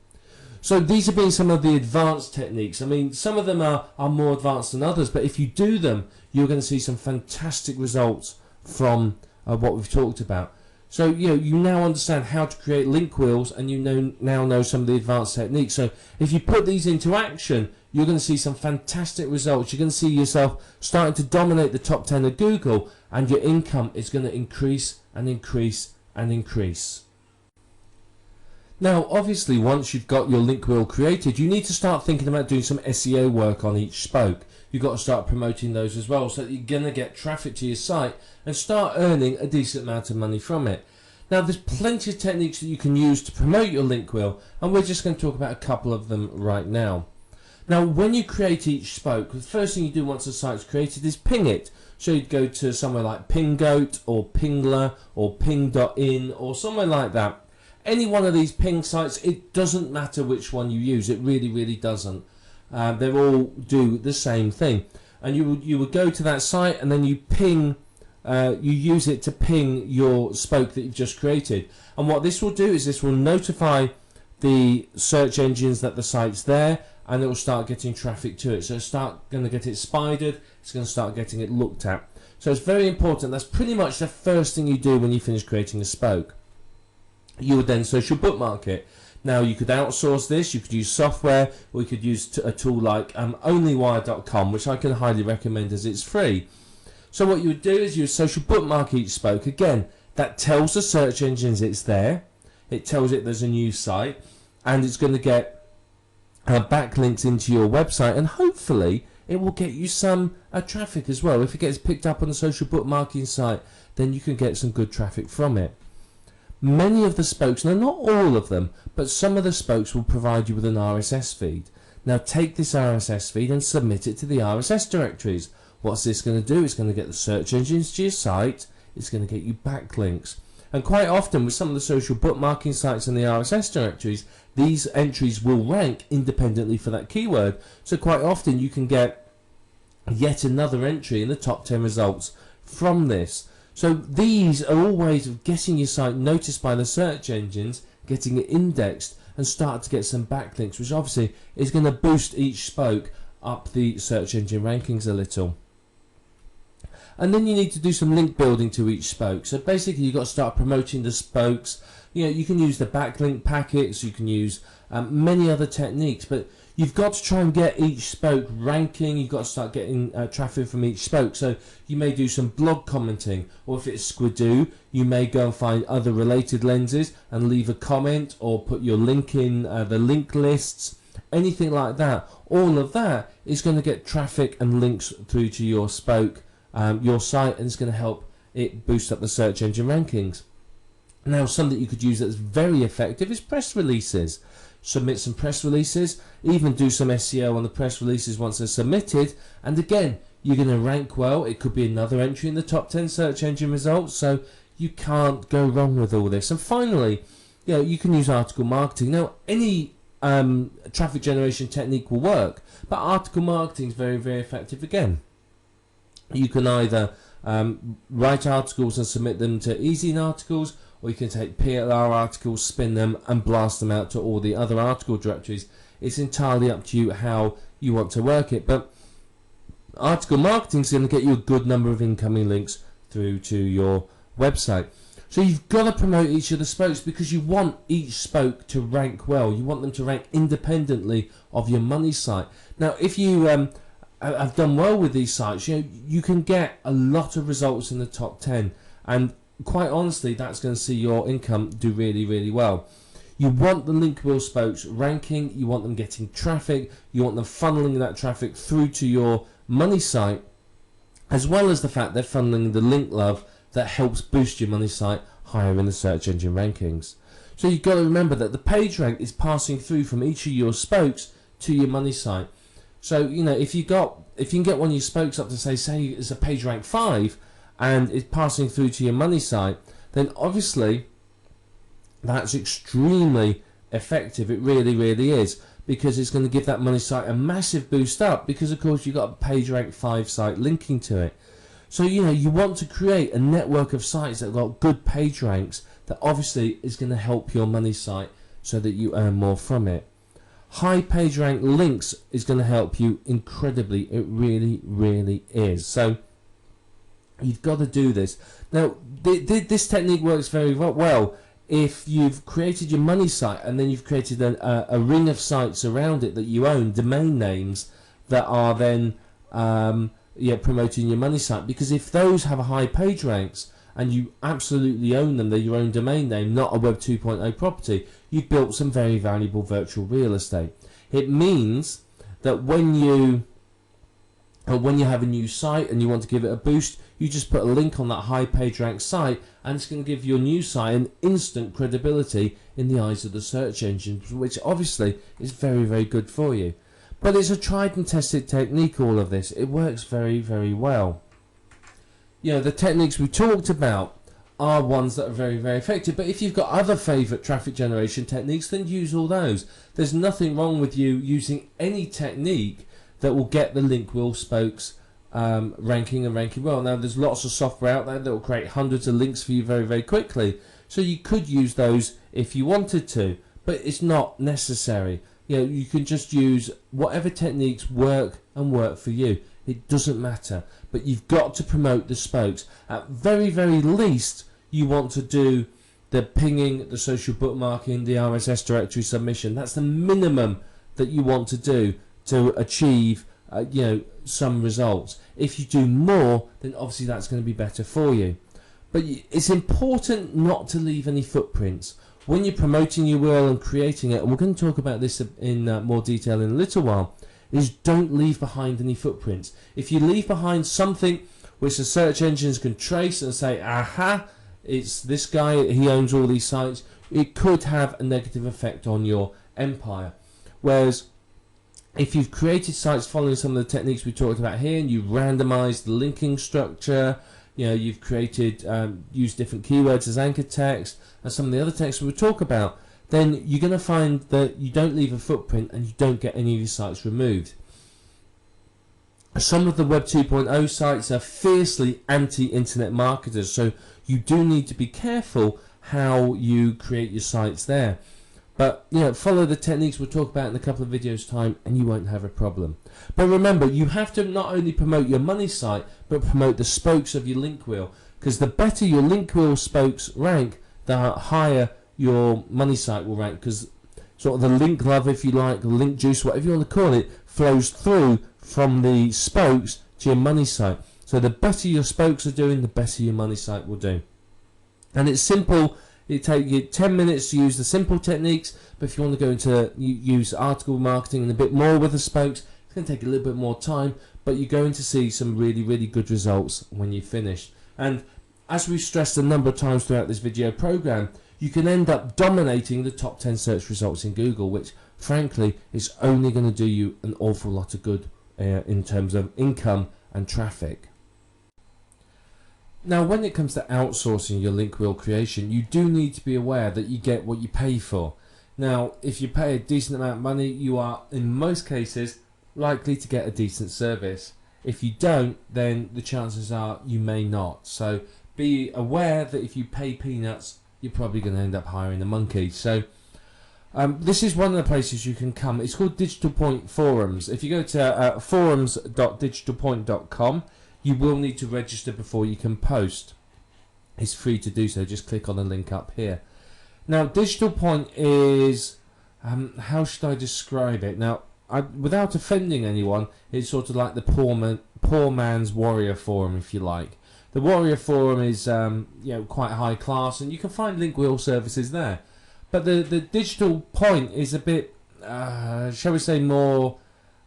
So these have been some of the advanced techniques. I mean, some of them are more advanced than others, but if you do them, you're going to see some fantastic results from what we've talked about. So you now understand how to create link wheels, and you now know some of the advanced techniques. So if you put these into action, you're going to see some fantastic results. You're going to see yourself starting to dominate the top 10 of Google, and your income is going to increase and increase and increase. Now, obviously, once you've got your link wheel created, you need to start thinking about doing some SEO work on each spoke. You've got to start promoting those as well, so that you're going to get traffic to your site and start earning a decent amount of money from it. Now, there's plenty of techniques that you can use to promote your link wheel, and we're just going to talk about a couple of them right now. Now, when you create each spoke, the first thing you do once the site's created is ping it. So you'd go to somewhere like Pingoat or Pingler or Ping.in or somewhere like that. Any one of these ping sites, it doesn't matter which one you use. It really, really doesn't. They all do the same thing. And you would go to that site, and then you ping. You use it to ping your spoke that you've just created. And what this will do is this will notify the search engines that the site's there, and it will start getting traffic to it. So it's going to get it spidered. It's going to start getting it looked at. So it's very important. That's pretty much the first thing you do when you finish creating a spoke. You would then social bookmark it. Now, you could outsource this, you could use software, or you could use a tool like onlywire.com, which I can highly recommend as it's free. So what you would do is you would social bookmark each spoke. Again, that tells the search engines it's there, it tells it there's a new site, and it's going to get backlinks into your website, and hopefully it will get you some traffic as well. If it gets picked up on the social bookmarking site, then you can get some good traffic from it. Many of the spokes, now not all of them, but some of the spokes will provide you with an RSS feed. Now take this RSS feed and submit it to the RSS directories. What's this going to do? It's going to get the search engines to your site, it's going to get you backlinks. And quite often with some of the social bookmarking sites and the RSS directories, these entries will rank independently for that keyword. So quite often you can get yet another entry in the top 10 results from this. So these are all ways of getting your site noticed by the search engines, getting it indexed, and start to get some backlinks, which obviously is going to boost each spoke up the search engine rankings a little. And then you need to do some link building to each spoke. So basically you've got to start promoting the spokes. You can use the backlink packets, you can use many other techniques, but you've got to try and get each spoke ranking. You've got to start getting traffic from each spoke. So you may do some blog commenting, or if it's Squidoo, you may go and find other related lenses and leave a comment, or put your link in the link lists, anything like that. All of that is going to get traffic and links through to your spoke, your site, and it's going to help it boost up the search engine rankings. Now, something you could use that's very effective is press releases. Submit some press releases, even do some SEO on the press releases once they're submitted, and again, you're going to rank well. It could be another entry in the top 10 search engine results, so You can't go wrong with all this. And finally, you can use article marketing. Now, any traffic generation technique will work, but article marketing is very, very effective again. You can either write articles and submit them to Easy Articles, or you can take PLR articles, spin them, and blast them out to all the other article directories. It's entirely up to you how you want to work it, but article marketing is going to get you a good number of incoming links through to your website. So you've got to promote each of the spokes, because you want each spoke to rank well. You want them to rank independently of your money site. Now, if you have done well with these sites, you can get a lot of results in the top 10, and quite honestly, that's going to see your income do really, really well. You want the Linkwheel spokes ranking, you want them getting traffic, you want them funneling that traffic through to your money site, as well as the fact they're funneling the link love that helps boost your money site higher in the search engine rankings. So you've got to remember that the page rank is passing through from each of your spokes to your money site. So if you can get one of your spokes up to say it's a page rank 5 and it's passing through to your money site, then obviously that's extremely effective. It really, really is, because it's going to give that money site a massive boost up, because of course you've got a page rank 5 site linking to it. So you want to create a network of sites that have got good page ranks that obviously is going to help your money site so that you earn more from it. High page rank links is going to help you incredibly. It really, really is. So you've got to do this. Now, this technique works very well if you've created your money site and then you've created a ring of sites around it that you own, domain names that are then promoting your money site. Because if those have a high page ranks and you absolutely own them, they're your own domain name, not a Web 2.0 property, you've built some very valuable virtual real estate. It means that when you have a new site and you want to give it a boost, you just put a link on that high page rank site, and it's going to give your new site an instant credibility in the eyes of the search engines, which obviously is very, very good for you. But it's a tried and tested technique, all of this. It works very, very well. The techniques we talked about are ones that are very, very effective. But if you've got other favourite traffic generation techniques, then use all those. There's nothing wrong with you using any technique that will get the Linkwheel spokes ranking well. Now, there's lots of software out there that will create hundreds of links for you very, very quickly. So you could use those if you wanted to, but it's not necessary. You can just use whatever techniques work for you. It doesn't matter, but you've got to promote the spokes. At very, very least, you want to do the pinging, the social bookmarking, the RSS directory submission. That's the minimum that you want to do to achieve some results. If you do more, then obviously that's going to be better for you. But it's important not to leave any footprints when you're promoting your wheel and creating it, and we're going to talk about this in more detail in a little while, is don't leave behind any footprints. If you leave behind something which the search engines can trace and say, aha, it's this guy, he owns all these sites, it could have a negative effect on your empire. Whereas if you've created sites following some of the techniques we talked about here, and you've randomized the linking structure, you've created, used different keywords as anchor text, and some of the other texts we'll talk about, then you're going to find that you don't leave a footprint and you don't get any of your sites removed. Some of the Web 2.0 sites are fiercely anti-internet marketers, so you do need to be careful how you create your sites there. But follow the techniques we'll talk about in a couple of videos time and you won't have a problem. But remember, you have to not only promote your money site, but promote the spokes of your Linkwheel, because the better your Linkwheel spokes rank, the higher your money site will rank, because sort of the link love, if you like, the link juice, whatever you want to call it, flows through from the spokes to your money site. So the better your spokes are doing, the better your money site will do. And it's simple. It takes you 10 minutes to use the simple techniques, but if you want to go into use article marketing and a bit more with the spokes, it's going to take a little bit more time, but you're going to see some really, really good results when you finish. And as we've stressed a number of times throughout this video program, you can end up dominating the top 10 search results in Google, which frankly is only going to do you an awful lot of good in terms of income and traffic. Now, when it comes to outsourcing your link wheel creation, you do need to be aware that you get what you pay for. Now, if you pay a decent amount of money, you are, in most cases, likely to get a decent service. If you don't, then the chances are you may not. So be aware that if you pay peanuts, you're probably going to end up hiring a monkey. So this is one of the places you can come. It's called Digital Point Forums. If you go to forums.digitalpoint.com, you will need to register before you can post. It's free to do so. Just click on the link up here. Now, Digital Point is, how should I describe it? Now, without offending anyone, it's sort of like the poor man's warrior forum, if you like. The warrior forum is quite high class, and you can find link wheel services there. But the Digital Point is a bit, shall we say, more.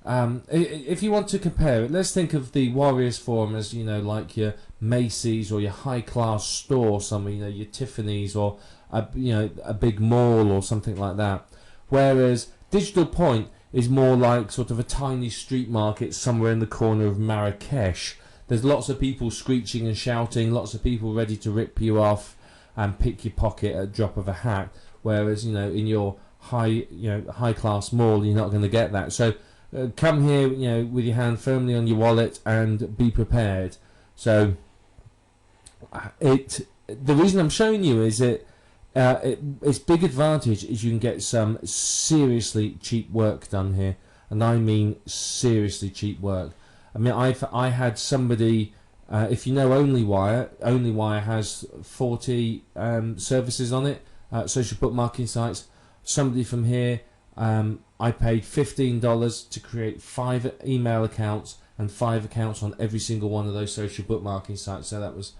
If you want to compare it, let's think of the Warriors Forum as, like your Macy's or your high-class store, somewhere, your Tiffany's or a big mall or something like that. Whereas Digital Point is more like sort of a tiny street market somewhere in the corner of Marrakesh. There's lots of people screeching and shouting, lots of people ready to rip you off and pick your pocket at a drop of a hat. Whereas, in your high-class mall, you're not going to get that. So come here, with your hand firmly on your wallet and be prepared. So the reason I'm showing you is its big advantage is you can get some seriously cheap work done here, and I mean seriously cheap work. I mean, I had somebody, if you know Onlywire has 40 services on it, social bookmarking sites. Somebody from here, I paid $15 to create 5 email accounts and 5 accounts on every single one of those social bookmarking sites. So that was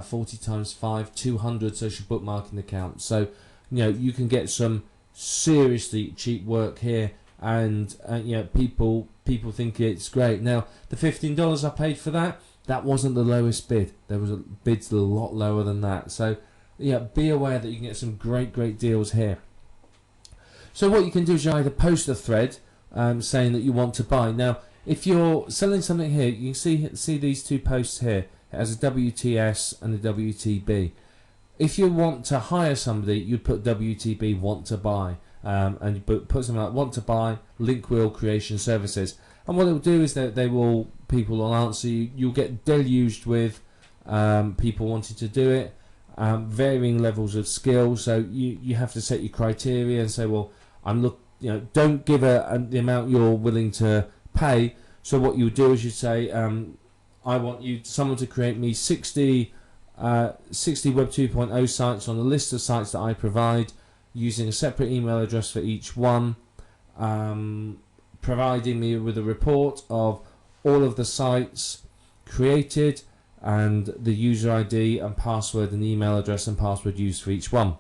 40 times 5, 200 social bookmarking accounts. So you can get some seriously cheap work here, and people think it's great. Now, the $15 I paid for that wasn't the lowest bid. There was bids a lot lower than that. So be aware that you can get some great deals here. So what you can do is you either post a thread saying that you want to buy. Now, if you're selling something here, you can see these 2 posts here. It has a WTS and a WTB. If you want to hire somebody, you'd put WTB want to buy, and you put something like want to buy link wheel creation services. And what it will do is that people will answer you. You'll get deluged with people wanting to do it, varying levels of skill. So you have to set your criteria and say, well, don't give the amount you're willing to pay. So what you would do is you say, I want someone to create me 60 Web 2.0 sites on a list of sites that I provide, using a separate email address for each one, providing me with a report of all of the sites created and the user ID and password and email address and password used for each one.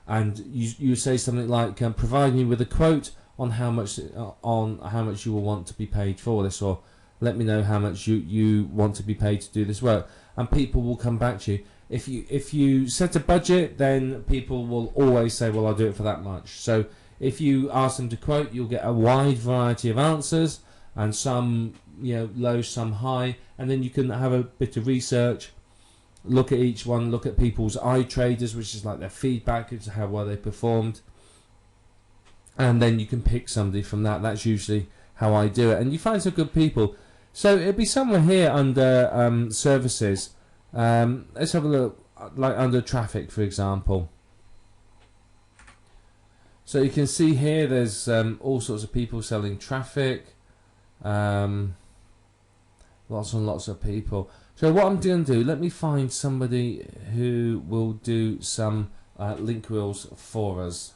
And you say something like, provide me with a quote on how much you will want to be paid for this, or let me know how much you want to be paid to do this work, and people will come back to you. If you set a budget, then people will always say, well, I'll do it for that much. So if you ask them to quote, you'll get a wide variety of answers, and some low, some high, and then you can have a bit of research, look at each one, look at people's iTraders, which is like their feedback as to how well they performed, and then you can pick somebody from that. That's usually how I do it, and you find some good people. So it'll be somewhere here under services. Let's have a look, like under traffic, for example. So you can see here there's all sorts of people selling traffic, lots and lots of people. So what I'm going to do, let me find somebody who will do some link wheels for us.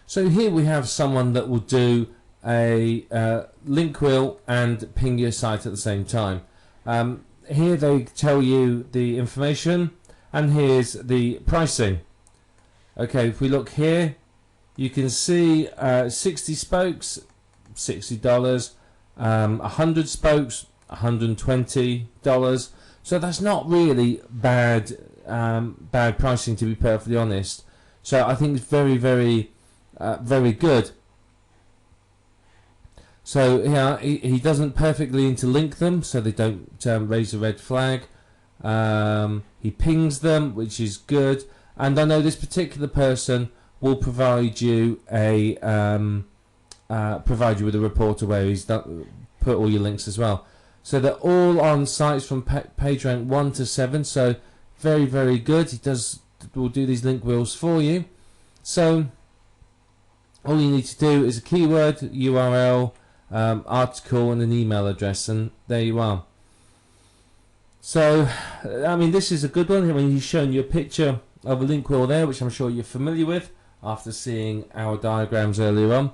So here we have someone that will do a link wheel and ping your site at the same time. Here they tell you the information, and here's the pricing. Okay, if we look here, you can see 60 spokes, $60, 100 spokes, $120. So that's not really bad pricing, to be perfectly honest. So I think it's very good. So yeah, he doesn't perfectly interlink them, so they don't raise a red flag. He pings them, which is good. And I know this particular person will provide you a with a reporter where he's put all your links as well. So they're all on sites from page rank 1 to 7. So very, very good. Will do these link wheels for you. So all you need to do is a keyword, URL, article, and an email address, and there you are. So, I mean, this is a good one. I mean, he's shown you a picture of a link wheel there, which I'm sure you're familiar with after seeing our diagrams earlier on.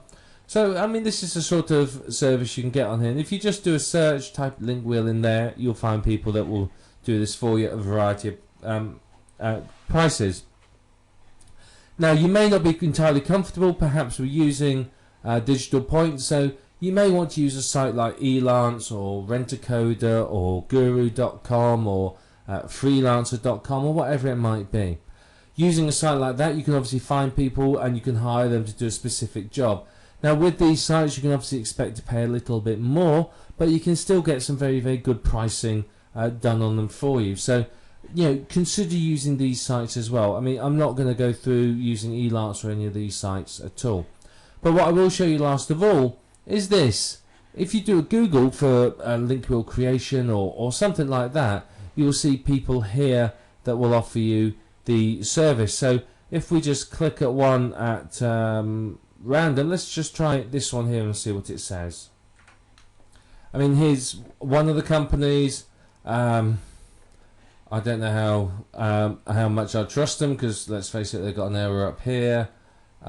So, I mean, this is the sort of service you can get on here. And if you just do a search, type link wheel in there, you'll find people that will do this for you at a variety of prices. Now, you may not be entirely comfortable, perhaps, with using digital points. So, you may want to use a site like Elance or Rent-A-Coder or Guru.com or Freelancer.com or whatever it might be. Using a site like that, you can obviously find people and you can hire them to do a specific job. Now, with these sites, you can obviously expect to pay a little bit more, but you can still get some very, very good pricing done on them for you. So, you know, consider using these sites as well. I mean, I'm not going to go through using Elance or any of these sites at all. But what I will show you last of all is this. If you do a Google for link wheel creation or something like that, you'll see people here that will offer you the service. So if we just click at one at random, let's just try this one here and see what it says. I mean, here's one of the companies. I don't know how much I trust them, because let's face it, they've got an error up here. They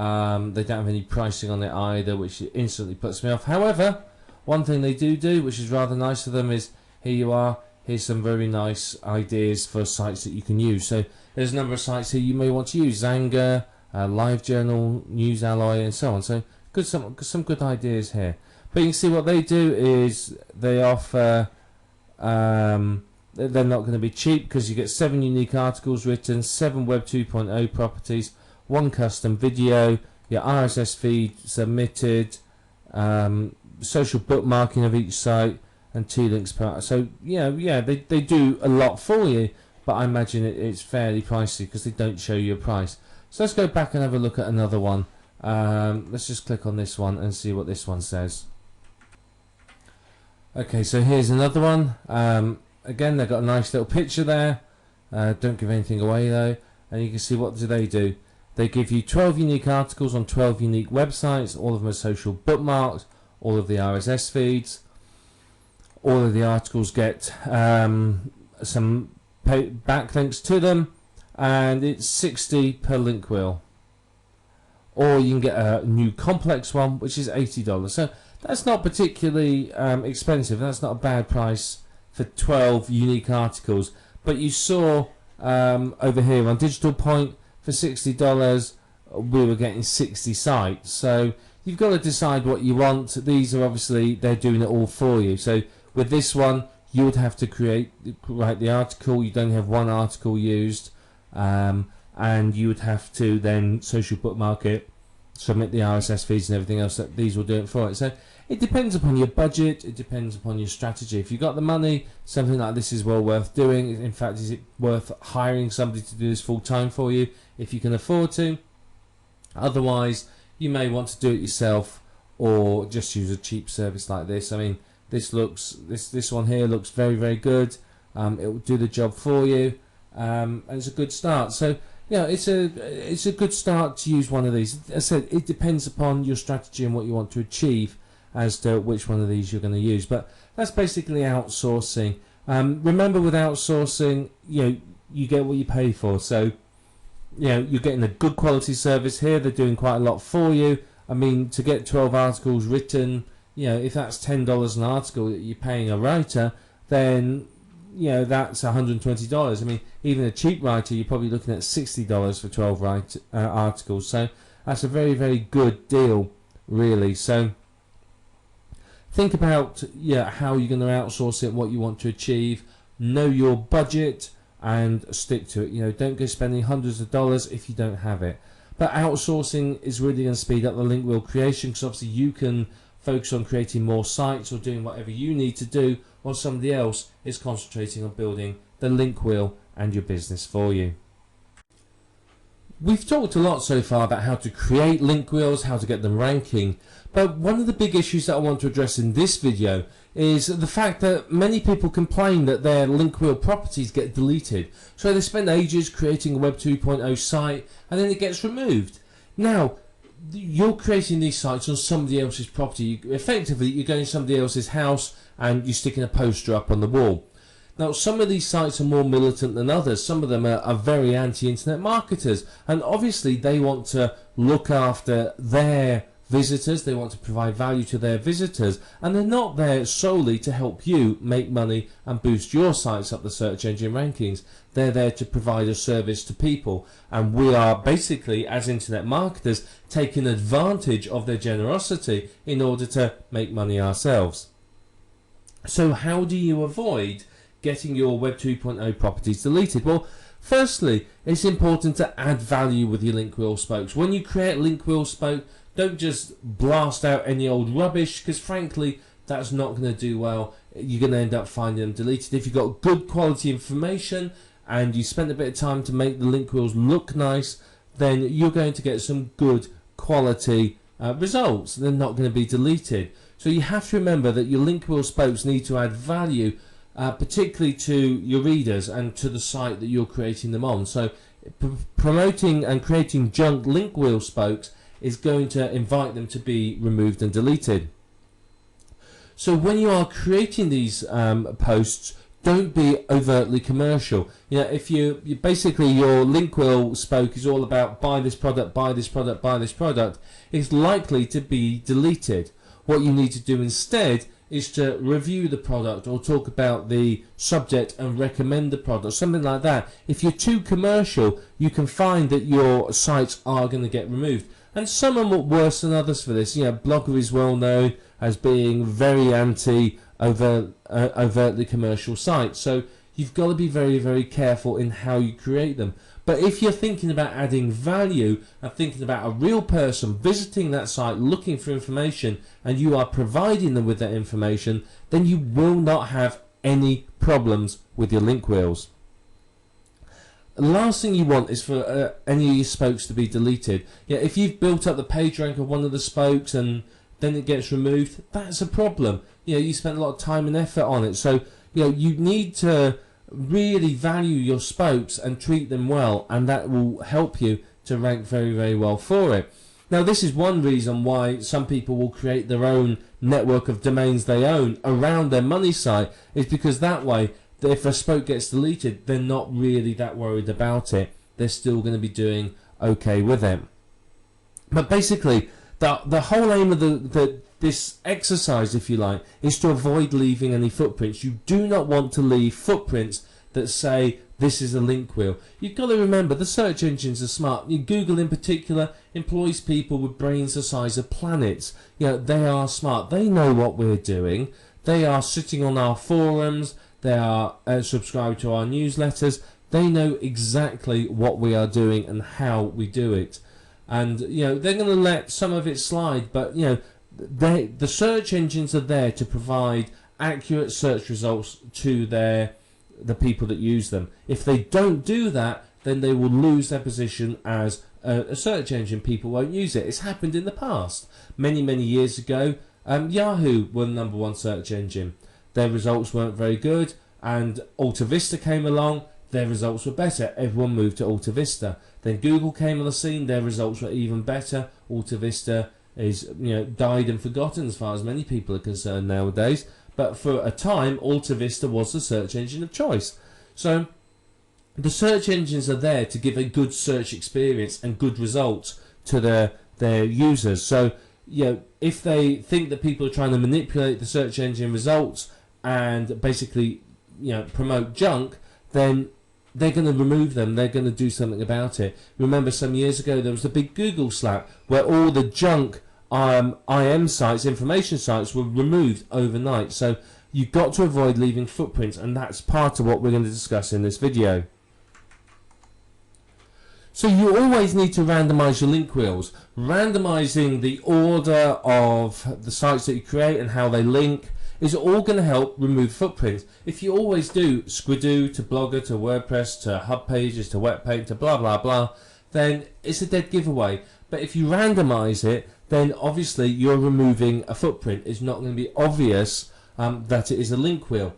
don't have any pricing on it either, which instantly puts me off. However, one thing they do, which is rather nice of them, is here you are. Here's some very nice ideas for sites that you can use. So there's a number of sites here you may want to use: Zanga, LiveJournal, News Alloy, and so on. So some good ideas here. But you can see what they do is they offer. They're not going to be cheap, because you get 7 unique articles written, 7 Web 2.0 properties, 1 custom video, your RSS feed submitted, social bookmarking of each site, and 2 links per. So yeah, they do a lot for you, but I imagine it's fairly pricey because they don't show you a price. So let's go back and have a look at another one. Let's just click on this one and see what this one says. Okay, so here's another one. Again, they've got a nice little picture there. Don't give anything away though. And you can see, what do? They give you 12 unique articles on 12 unique websites. All of them are social bookmarks. All of the RSS feeds. All of the articles get some backlinks to them, and it's 60 per link wheel. Or you can get a new complex one, which is $80. So that's not particularly expensive. That's not a bad price for 12 unique articles. But you saw over here on Digital Point, for $60 we were getting 60 sites. So you've got to decide what you want. These are obviously, they're doing it all for you. So with this one, you would have to write the article. You'd only have 1 article used, and you would have to then social bookmark it, submit the RSS feeds and everything else. That these will do it for it. So it depends upon your budget. It depends upon your strategy. If you've got the money, something like this is well worth doing. In fact, is it worth hiring somebody to do this full time for you if you can afford to? Otherwise, you may want to do it yourself, or just use a cheap service like this. I mean, this one here looks very, very good. It will do the job for you, and it's a good start. So yeah, it's a good start to use one of these. As I said, it depends upon your strategy and what you want to achieve as to which one of these you're going to use. But that's basically outsourcing. Remember, with outsourcing, you get what you pay for. So you're getting a good quality service here. They're doing quite a lot for you. I mean, to get 12 articles written, if that's $10 an article that you're paying a writer, then that's $120. I mean, even a cheap writer, you're probably looking at $60 for 12 articles. So that's a very, very good deal, really. So think about how you're going to outsource it, what you want to achieve, know your budget, and stick to it. Don't go spending hundreds of dollars if you don't have it. But outsourcing is really going to speed up the link wheel creation, because obviously you can focus on creating more sites or doing whatever you need to do, while somebody else is concentrating on building the link wheel and your business for you. We've talked a lot so far about how to create link wheels, how to get them ranking, but one of the big issues that I want to address in this video is the fact that many people complain that their link wheel properties get deleted. So they spend ages creating a Web 2.0 site and then it gets removed. Now, you're creating these sites on somebody else's property. Effectively, you're going to somebody else's house and you're sticking a poster up on the wall. Now, some of these sites are more militant than others. Some of them are very anti-internet marketers, and obviously they want to look after their visitors, they want to provide value to their visitors, and they're not there solely to help you make money and boost your sites up the search engine rankings. They're there to provide a service to people, and we are basically, as internet marketers, taking advantage of their generosity in order to make money ourselves. So how do you avoid getting your Web 2.0 properties deleted? Well, firstly, it's important to add value with your link wheel spokes. When you create link wheel spoke, don't just blast out any old rubbish, because frankly that's not going to do well. You're going to end up finding them deleted. If you've got good quality information and you spend a bit of time to make the link wheels look nice, then you're going to get some good quality results. They're not going to be deleted. So you have to remember that your link wheel spokes need to add value, particularly to your readers and to the site that you're creating them on. So promoting and creating junk link wheel spokes is going to invite them to be removed and deleted. So when you are creating these posts, don't be overtly commercial. You know, if you basically, your link wheel spoke is all about buy this product, buy this product, buy this product, it's likely to be deleted. What you need to do instead is to review the product or talk about the subject and recommend the product, something like that. If you're too commercial, you can find that your sites are going to get removed. And some are worse than others for this. You know, Blogger is well known as being very overtly commercial sites. So you've got to be very, very careful in how you create them. But if you're thinking about adding value and thinking about a real person visiting that site looking for information, and you are providing them with that information, then you will not have any problems with your link wheels. The last thing you want is for any of your spokes to be deleted. Yeah, if you've built up the page rank of one of the spokes and then it gets removed, that's a problem. You know, you spent a lot of time and effort on it. So, you know, you need to really value your spokes and treat them well, and that will help you to rank very, very well for it. Now, this is one reason why some people will create their own network of domains they own around their money site, is because that way, if a spoke gets deleted, they're not really that worried about it. They're still going to be doing okay with it. But basically, the whole aim of this exercise, if you like, is to avoid leaving any footprints. You do not want to leave footprints that say this is a link wheel. You've got to remember, the search engines are smart. Google in particular employs people with brains the size of planets. You know, they are smart. They know what we're doing. They are sitting on our forums. They are subscribed to our newsletters. They know exactly what we are doing and how we do it. And, you know, they're going to let some of it slide, but, you know, the search engines are there to provide accurate search results to the people that use them. If they don't do that, then they will lose their position as a search engine. People won't use it. It's happened in the past. Many, many years ago, Yahoo were the #1 search engine. Their results weren't very good, and Alta Vista came along. Their results were better. Everyone moved to Alta Vista. Then Google came on the scene. Their results were even better. Alta Vista is, you know, died and forgotten as far as many people are concerned nowadays. But for a time, Alta Vista was the search engine of choice. So the search engines are there to give a good search experience and good results to their users. So, you know, if they think that people are trying to manipulate the search engine results and basically, you know, promote junk, then they're going to remove them. They're going to do something about it. Remember, some years ago there was the big Google slap where all the junk IM sites, information sites, were removed overnight. So you've got to avoid leaving footprints, and that's part of what we're going to discuss in this video. So you always need to randomize your link wheels. Randomizing the order of the sites that you create and how they link is all going to help remove footprints. If you always do Squidoo to Blogger to WordPress to Hub Pages to Webpaint to blah blah blah, then it's a dead giveaway. But if you randomize it, then obviously you're removing a footprint. It's not going to be obvious that it is a link wheel.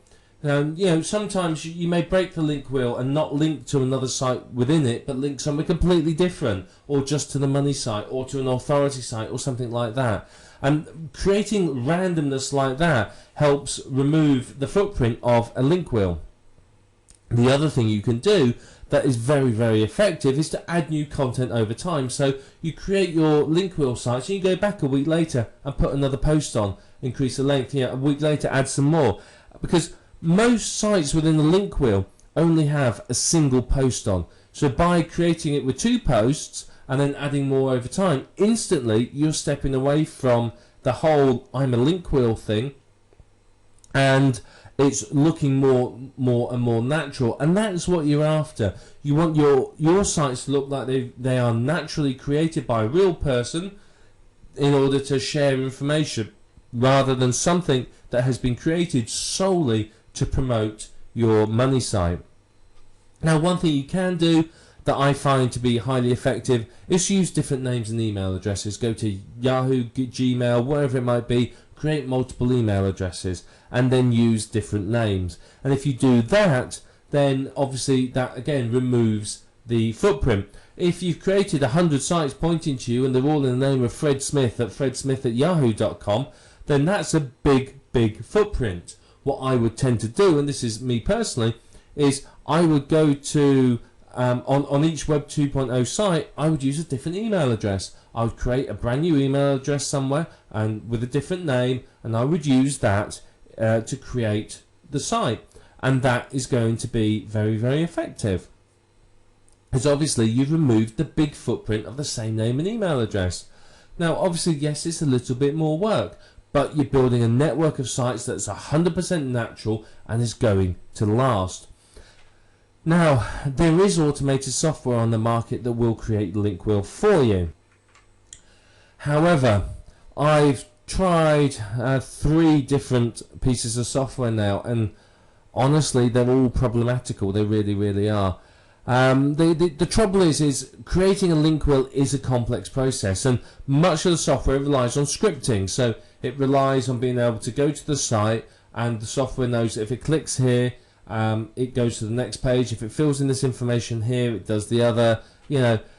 Sometimes you may break the link wheel and not link to another site within it, but link somewhere completely different, or just to the money site, or to an authority site, or something like that. And creating randomness like that helps remove the footprint of a link wheel. The other thing you can do that is very, very effective is to add new content over time. So you create your link wheel sites, and you go back a week later and put another post on, increase the length, a week later add some more. Because most sites within the link wheel only have a single post on. So by creating it with 2 posts and then adding more over time, instantly you're stepping away from the whole I'm a link wheel thing, and it's looking more and more natural. And that's what you're after. You want your sites to look like they are naturally created by a real person in order to share information, rather than something that has been created solely to promote your money site. Now, one thing you can do that I find to be highly effective is use different names and email addresses. Go to Yahoo, Gmail, wherever it might be, create multiple email addresses, and then use different names. And if you do that, then obviously that again removes the footprint. If you've created 100 sites pointing to you and they're all in the name of Fred Smith at yahoo.com, then that's a big footprint. What I would tend to do, and this is me personally, is I would go to on each Web 2.0 site, I would use a different email address. I would create a brand new email address somewhere and with a different name, and I would use that to create the site, and that is going to be very, very effective, because obviously you've removed the big footprint of the same name and email address. Now obviously, yes, it's a little bit more work, but you're building a network of sites that's 100% natural and is going to last. Now, there is automated software on the market that will create the link wheel for you. However, I've tried 3 different pieces of software now, and honestly, they're all problematical. They really, really are. The trouble is creating a link wheel is a complex process, and much of the software relies on scripting. So it relies on being able to go to the site, and the software knows that if it clicks here, it goes to the next page. If it fills in this information here, it does the other.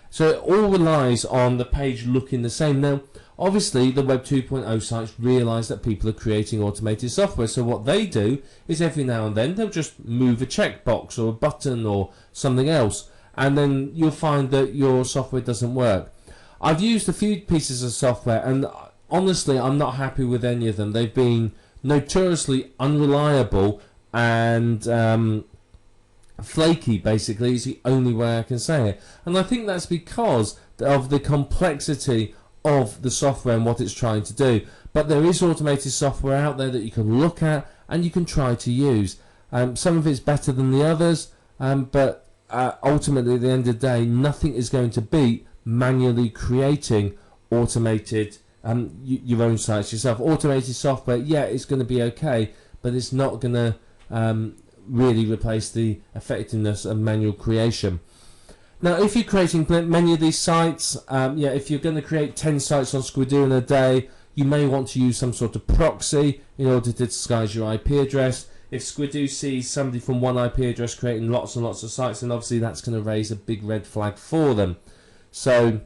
So it all relies on the page looking the same. Now, obviously, the Web 2.0 sites realize that people are creating automated software. So what they do is every now and then they'll just move a checkbox or a button or something else, and then you'll find that your software doesn't work. I've used a few pieces of software, and honestly, I'm not happy with any of them. They've been notoriously unreliable and flaky, basically, is the only way I can say it. And I think that's because of the complexity of the software and what it's trying to do. But there is automated software out there that you can look at and you can try to use. Some of it's better than the others, but ultimately, at the end of the day, nothing is going to beat manually creating automated your own sites yourself. Automated software, yeah, it's going to be okay, but it's not going to really replace the effectiveness of manual creation. Now, if you're creating many of these sites, if you're going to create 10 sites on Squidoo in a day, you may want to use some sort of proxy in order to disguise your IP address. If Squidoo sees somebody from one IP address creating lots and lots of sites, then obviously that's going to raise a big red flag for them. So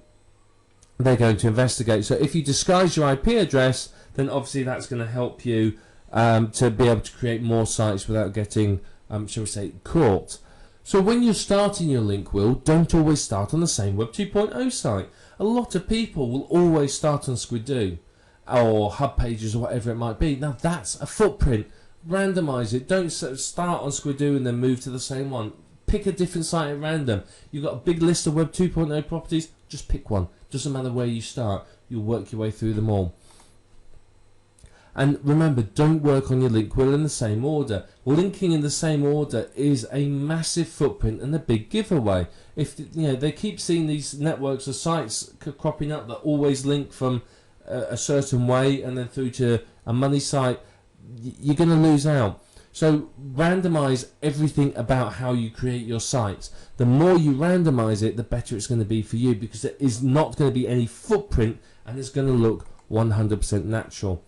they're going to investigate. So if you disguise your IP address, then obviously that's going to help you to be able to create more sites without getting, shall we say, caught. So when you're starting your link wheel, don't always start on the same Web 2.0 site. A lot of people will always start on Squidoo or Hub Pages or whatever it might be. Now that's a footprint. Randomize it. Don't start on Squidoo and then move to the same one. Pick a different site at random. You've got a big list of Web 2.0 properties, just pick one. Doesn't matter where you start, you'll work your way through them all. And remember, don't work on your link wheel in the same order. Linking in the same order is a massive footprint and a big giveaway. If they keep seeing these networks of sites cropping up that always link from a certain way and then through to a money site, you're going to lose out. So randomize everything about how you create your sites. The more you randomize it, the better it's going to be for you, because there is not going to be any footprint and it's going to look 100% natural.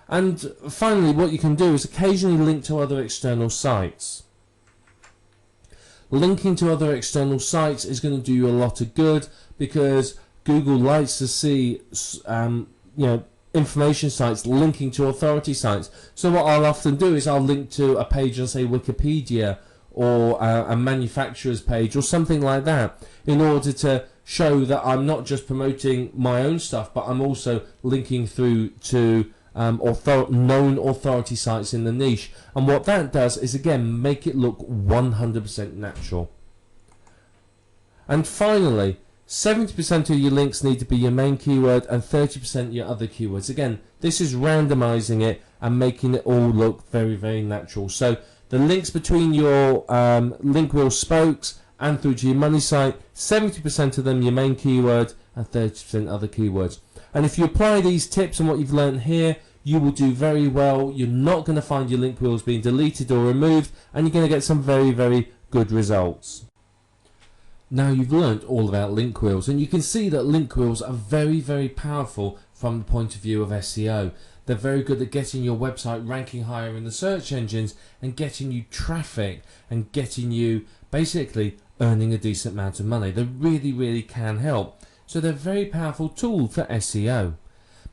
And finally, what you can do is occasionally link to other external sites. Linking to other external sites is going to do you a lot of good, because Google likes to see information sites linking to authority sites. So what I'll often do is I'll link to a page on, say, Wikipedia, or a manufacturer's page or something like that, in order to show that I'm not just promoting my own stuff, but I'm also linking through to known authority sites in the niche. And what that does is, again, make it look 100% natural. And finally, 70% of your links need to be your main keyword and 30% your other keywords. Again, this is randomizing it and making it all look very, very natural. So the links between your Linkwheel spokes and through to your money site, 70% of them your main keyword and 30% other keywords. And if you apply these tips and what you've learned here, you will do very well. You're not going to find your link wheels being deleted or removed, and you're going to get some very, very good results. Now you've learned all about link wheels, and you can see that link wheels are very, very powerful from the point of view of SEO. They're very good at getting your website ranking higher in the search engines and getting you traffic and getting you basically earning a decent amount of money. They really, really can help. So they're a very powerful tool for SEO.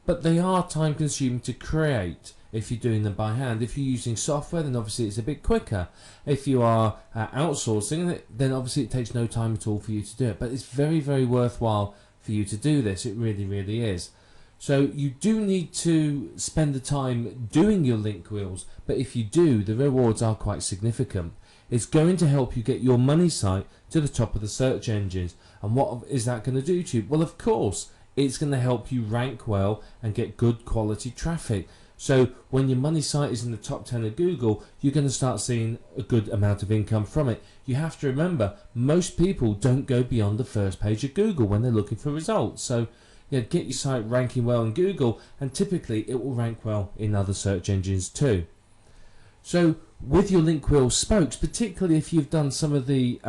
But they are time consuming to create if you're doing them by hand. If you're using software, then obviously it's a bit quicker. If you are outsourcing it, then obviously it takes no time at all for you to do it. But it's very, very worthwhile for you to do this. It really, really is. So you do need to spend the time doing your link wheels, but if you do, the rewards are quite significant. It's going to help you get your money site to the top of the search engines. And what is that going to do to you? Well, of course, it's going to help you rank well and get good quality traffic. So when your money site is in the top 10 of Google, you're going to start seeing a good amount of income from it. You have to remember, most people don't go beyond the first page of Google when they're looking for results. So get your site ranking well in Google, and typically it will rank well in other search engines too. So with your Linkwheel spokes, particularly if you've done some of the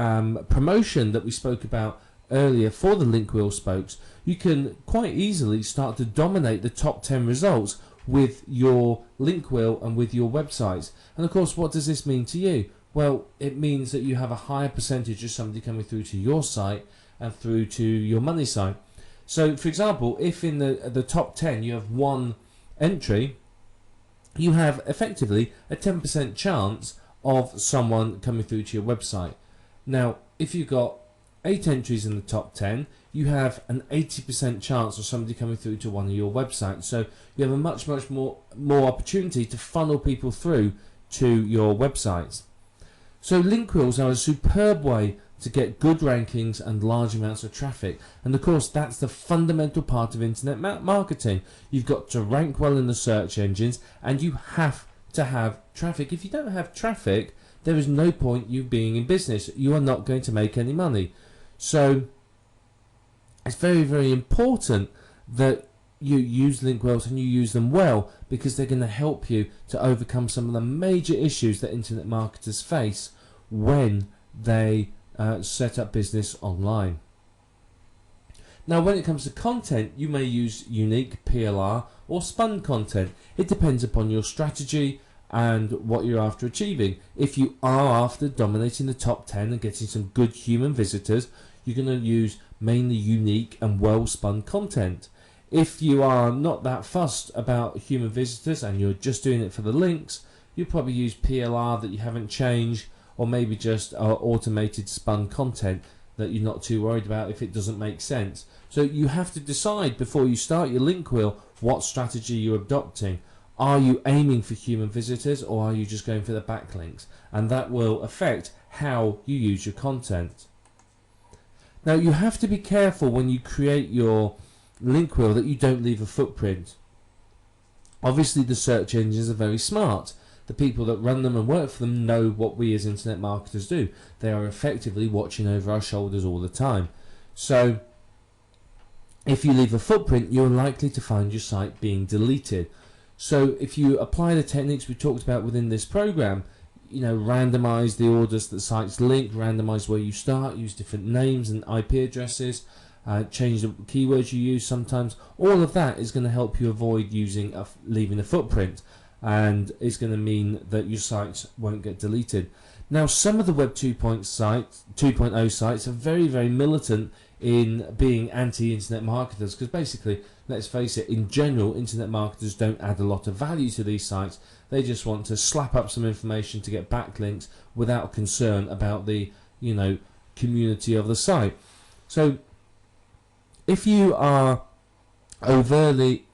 promotion that we spoke about earlier for the Linkwheel spokes, you can quite easily start to dominate the top 10 results with your Linkwheel and with your websites. And of course, what does this mean to you? Well, it means that you have a higher percentage of somebody coming through to your site and through to your money site. So for example, if in the top 10 you have one entry, you have effectively a 10% chance of someone coming through to your website. Now, if you've got 8 entries in the top 10, you have an 80% chance of somebody coming through to one of your websites. So you have a much more opportunity to funnel people through to your websites. So Linkwheels are a superb way to get good rankings and large amounts of traffic. And of course, that's the fundamental part of internet marketing. You've got to rank well in the search engines, and you have to have traffic. If you don't have traffic, there is no point you being in business. You are not going to make any money. So it's very, very important that you use Linkwheels and you use them well, because they're going to help you to overcome some of the major issues that internet marketers face when they set up business online. Now, when it comes to content, you may use unique PLR or spun content. It depends upon your strategy and what you're after achieving. If you are after dominating the top 10 and getting some good human visitors, you're going to use mainly unique and well spun content. If you are not that fussed about human visitors and you're just doing it for the links, you probably use PLR that you haven't changed, or maybe just automated spun content that you're not too worried about if it doesn't make sense. So you have to decide before you start your link wheel what strategy you're adopting. Are you aiming for human visitors, or are you just going for the backlinks? And that will affect how you use your content. Now, you have to be careful when you create your link wheel that you don't leave a footprint. Obviously the search engines are very smart. The people that run them and work for them know what we as internet marketers do. They are effectively watching over our shoulders all the time. So if you leave a footprint, you're likely to find your site being deleted. So if you apply the techniques we talked about within this program, randomize the orders that sites link, randomize where you start, use different names and IP addresses, change the keywords you use sometimes. All of that is going to help you avoid leaving a footprint, and it's going to mean that your sites won't get deleted. Now, some of the Web 2.0 sites are very, very militant in being anti-internet marketers, because basically, let's face it, in general, internet marketers don't add a lot of value to these sites. They just want to slap up some information to get backlinks without concern about the community of the site. So if you are overly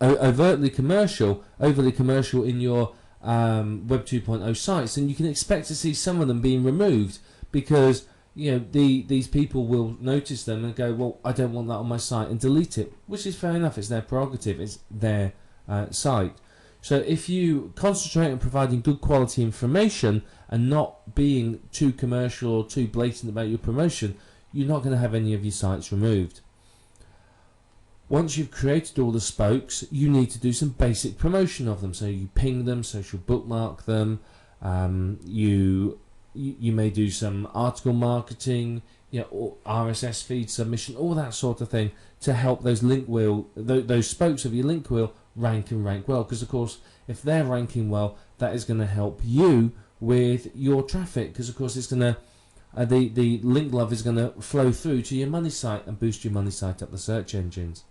commercial in your Web 2.0 sites, then you can expect to see some of them being removed, because these people will notice them and go, well, I don't want that on my site, and delete it, which is fair enough. It's their prerogative, it's their site. So if you concentrate on providing good quality information and not being too commercial or too blatant about your promotion, you're not going to have any of your sites removed. Once you've created all the spokes, you need to do some basic promotion of them. So you ping them, social bookmark them, you may do some article marketing, or RSS feed submission, all that sort of thing, to help those those spokes of your link wheel rank well. Because of course, if they're ranking well, that is going to help you with your traffic. Because of course, it's going to the link love is going to flow through to your money site and boost your money site up the search engines.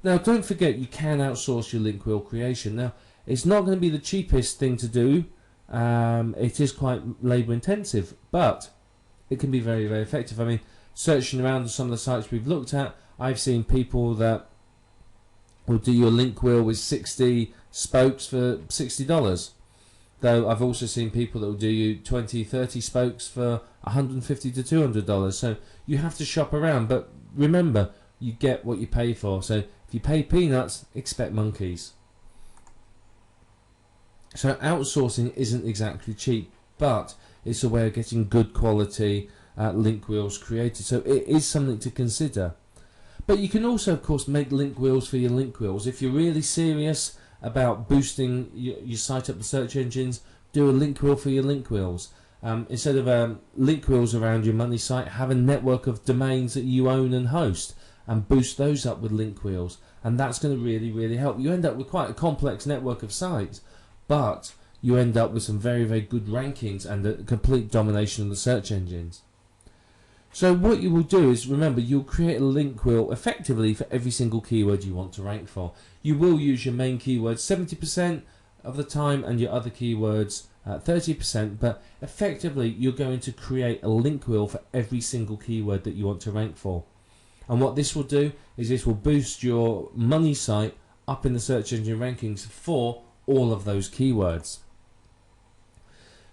Now, don't forget, you can outsource your link wheel creation. Now, it's not going to be the cheapest thing to do. It is quite labour intensive, but it can be very, very effective. I mean, searching around some of the sites we've looked at, I've seen people that will do your link wheel with 60 spokes for $60. Though I've also seen people that will do you 20, 30 spokes for $150 to $200. So you have to shop around, but remember, you get what you pay for. So if you pay peanuts, expect monkeys. So outsourcing isn't exactly cheap, but it's a way of getting good quality link wheels created. So it is something to consider. But you can also, of course, make link wheels for your link wheels. If you're really serious about boosting your site up the search engines, do a link wheel for your link wheels. Instead of link wheels around your money site, have a network of domains that you own and host, and boost those up with link wheels. And that's going to really, really help. You end up with quite a complex network of sites, but you end up with some very, very good rankings and a complete domination of the search engines. So what you will do is, remember, you'll create a link wheel effectively for every single keyword you want to rank for. You will use your main keywords 70% of the time and your other keywords 30%, but effectively you're going to create a link wheel for every single keyword that you want to rank for. And what this will do is this will boost your money site up in the search engine rankings for all of those keywords.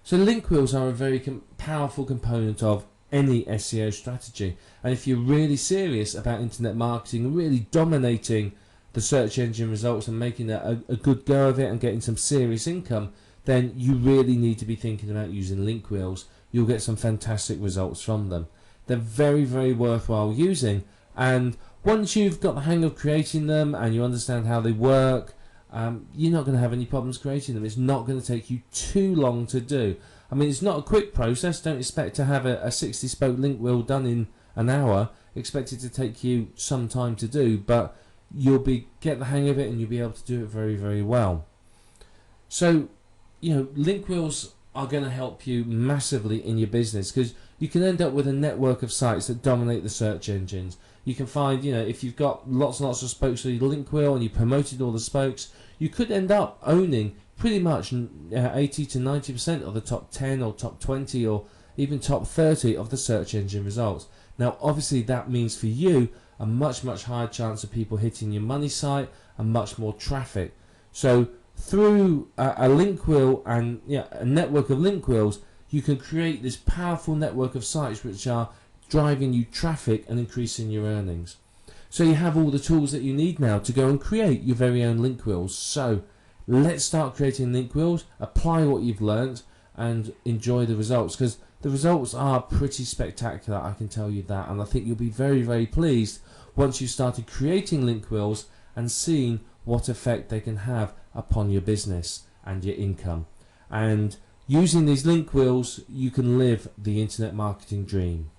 So link wheels are a very powerful component of any SEO strategy, and if you're really serious about internet marketing and really dominating the search engine results and making a good go of it and getting some serious income, then you really need to be thinking about using link wheels. You'll get some fantastic results from them. They're very, very worthwhile using, and once you've got the hang of creating them and you understand how they work, you're not going to have any problems creating them. It's not going to take you too long to do. I mean, it's not a quick process. Don't expect to have a 60 spoke link wheel done in an hour. Expect it to take you some time to do, but you'll get the hang of it and you'll be able to do it very, very well. So, link wheels are going to help you massively in your business, because you can end up with a network of sites that dominate the search engines. You can find, if you've got lots and lots of spokes for your link wheel and you promoted all the spokes, you could end up owning pretty much 80 to 90% of the top 10 or top 20 or even top 30 of the search engine results. Now, obviously, that means for you a much, much higher chance of people hitting your money site and much more traffic. So through a link wheel and a network of link wheels, you can create this powerful network of sites which are driving you traffic and increasing your earnings. So you have all the tools that you need now to go and create your very own link wheels. So let's start creating link wheels, apply what you've learnt, and enjoy the results, because the results are pretty spectacular, I can tell you that. And I think you'll be very, very pleased once you started creating link wheels and seeing what effect they can have upon your business and your income. And using these link wheels, you can live the internet marketing dream.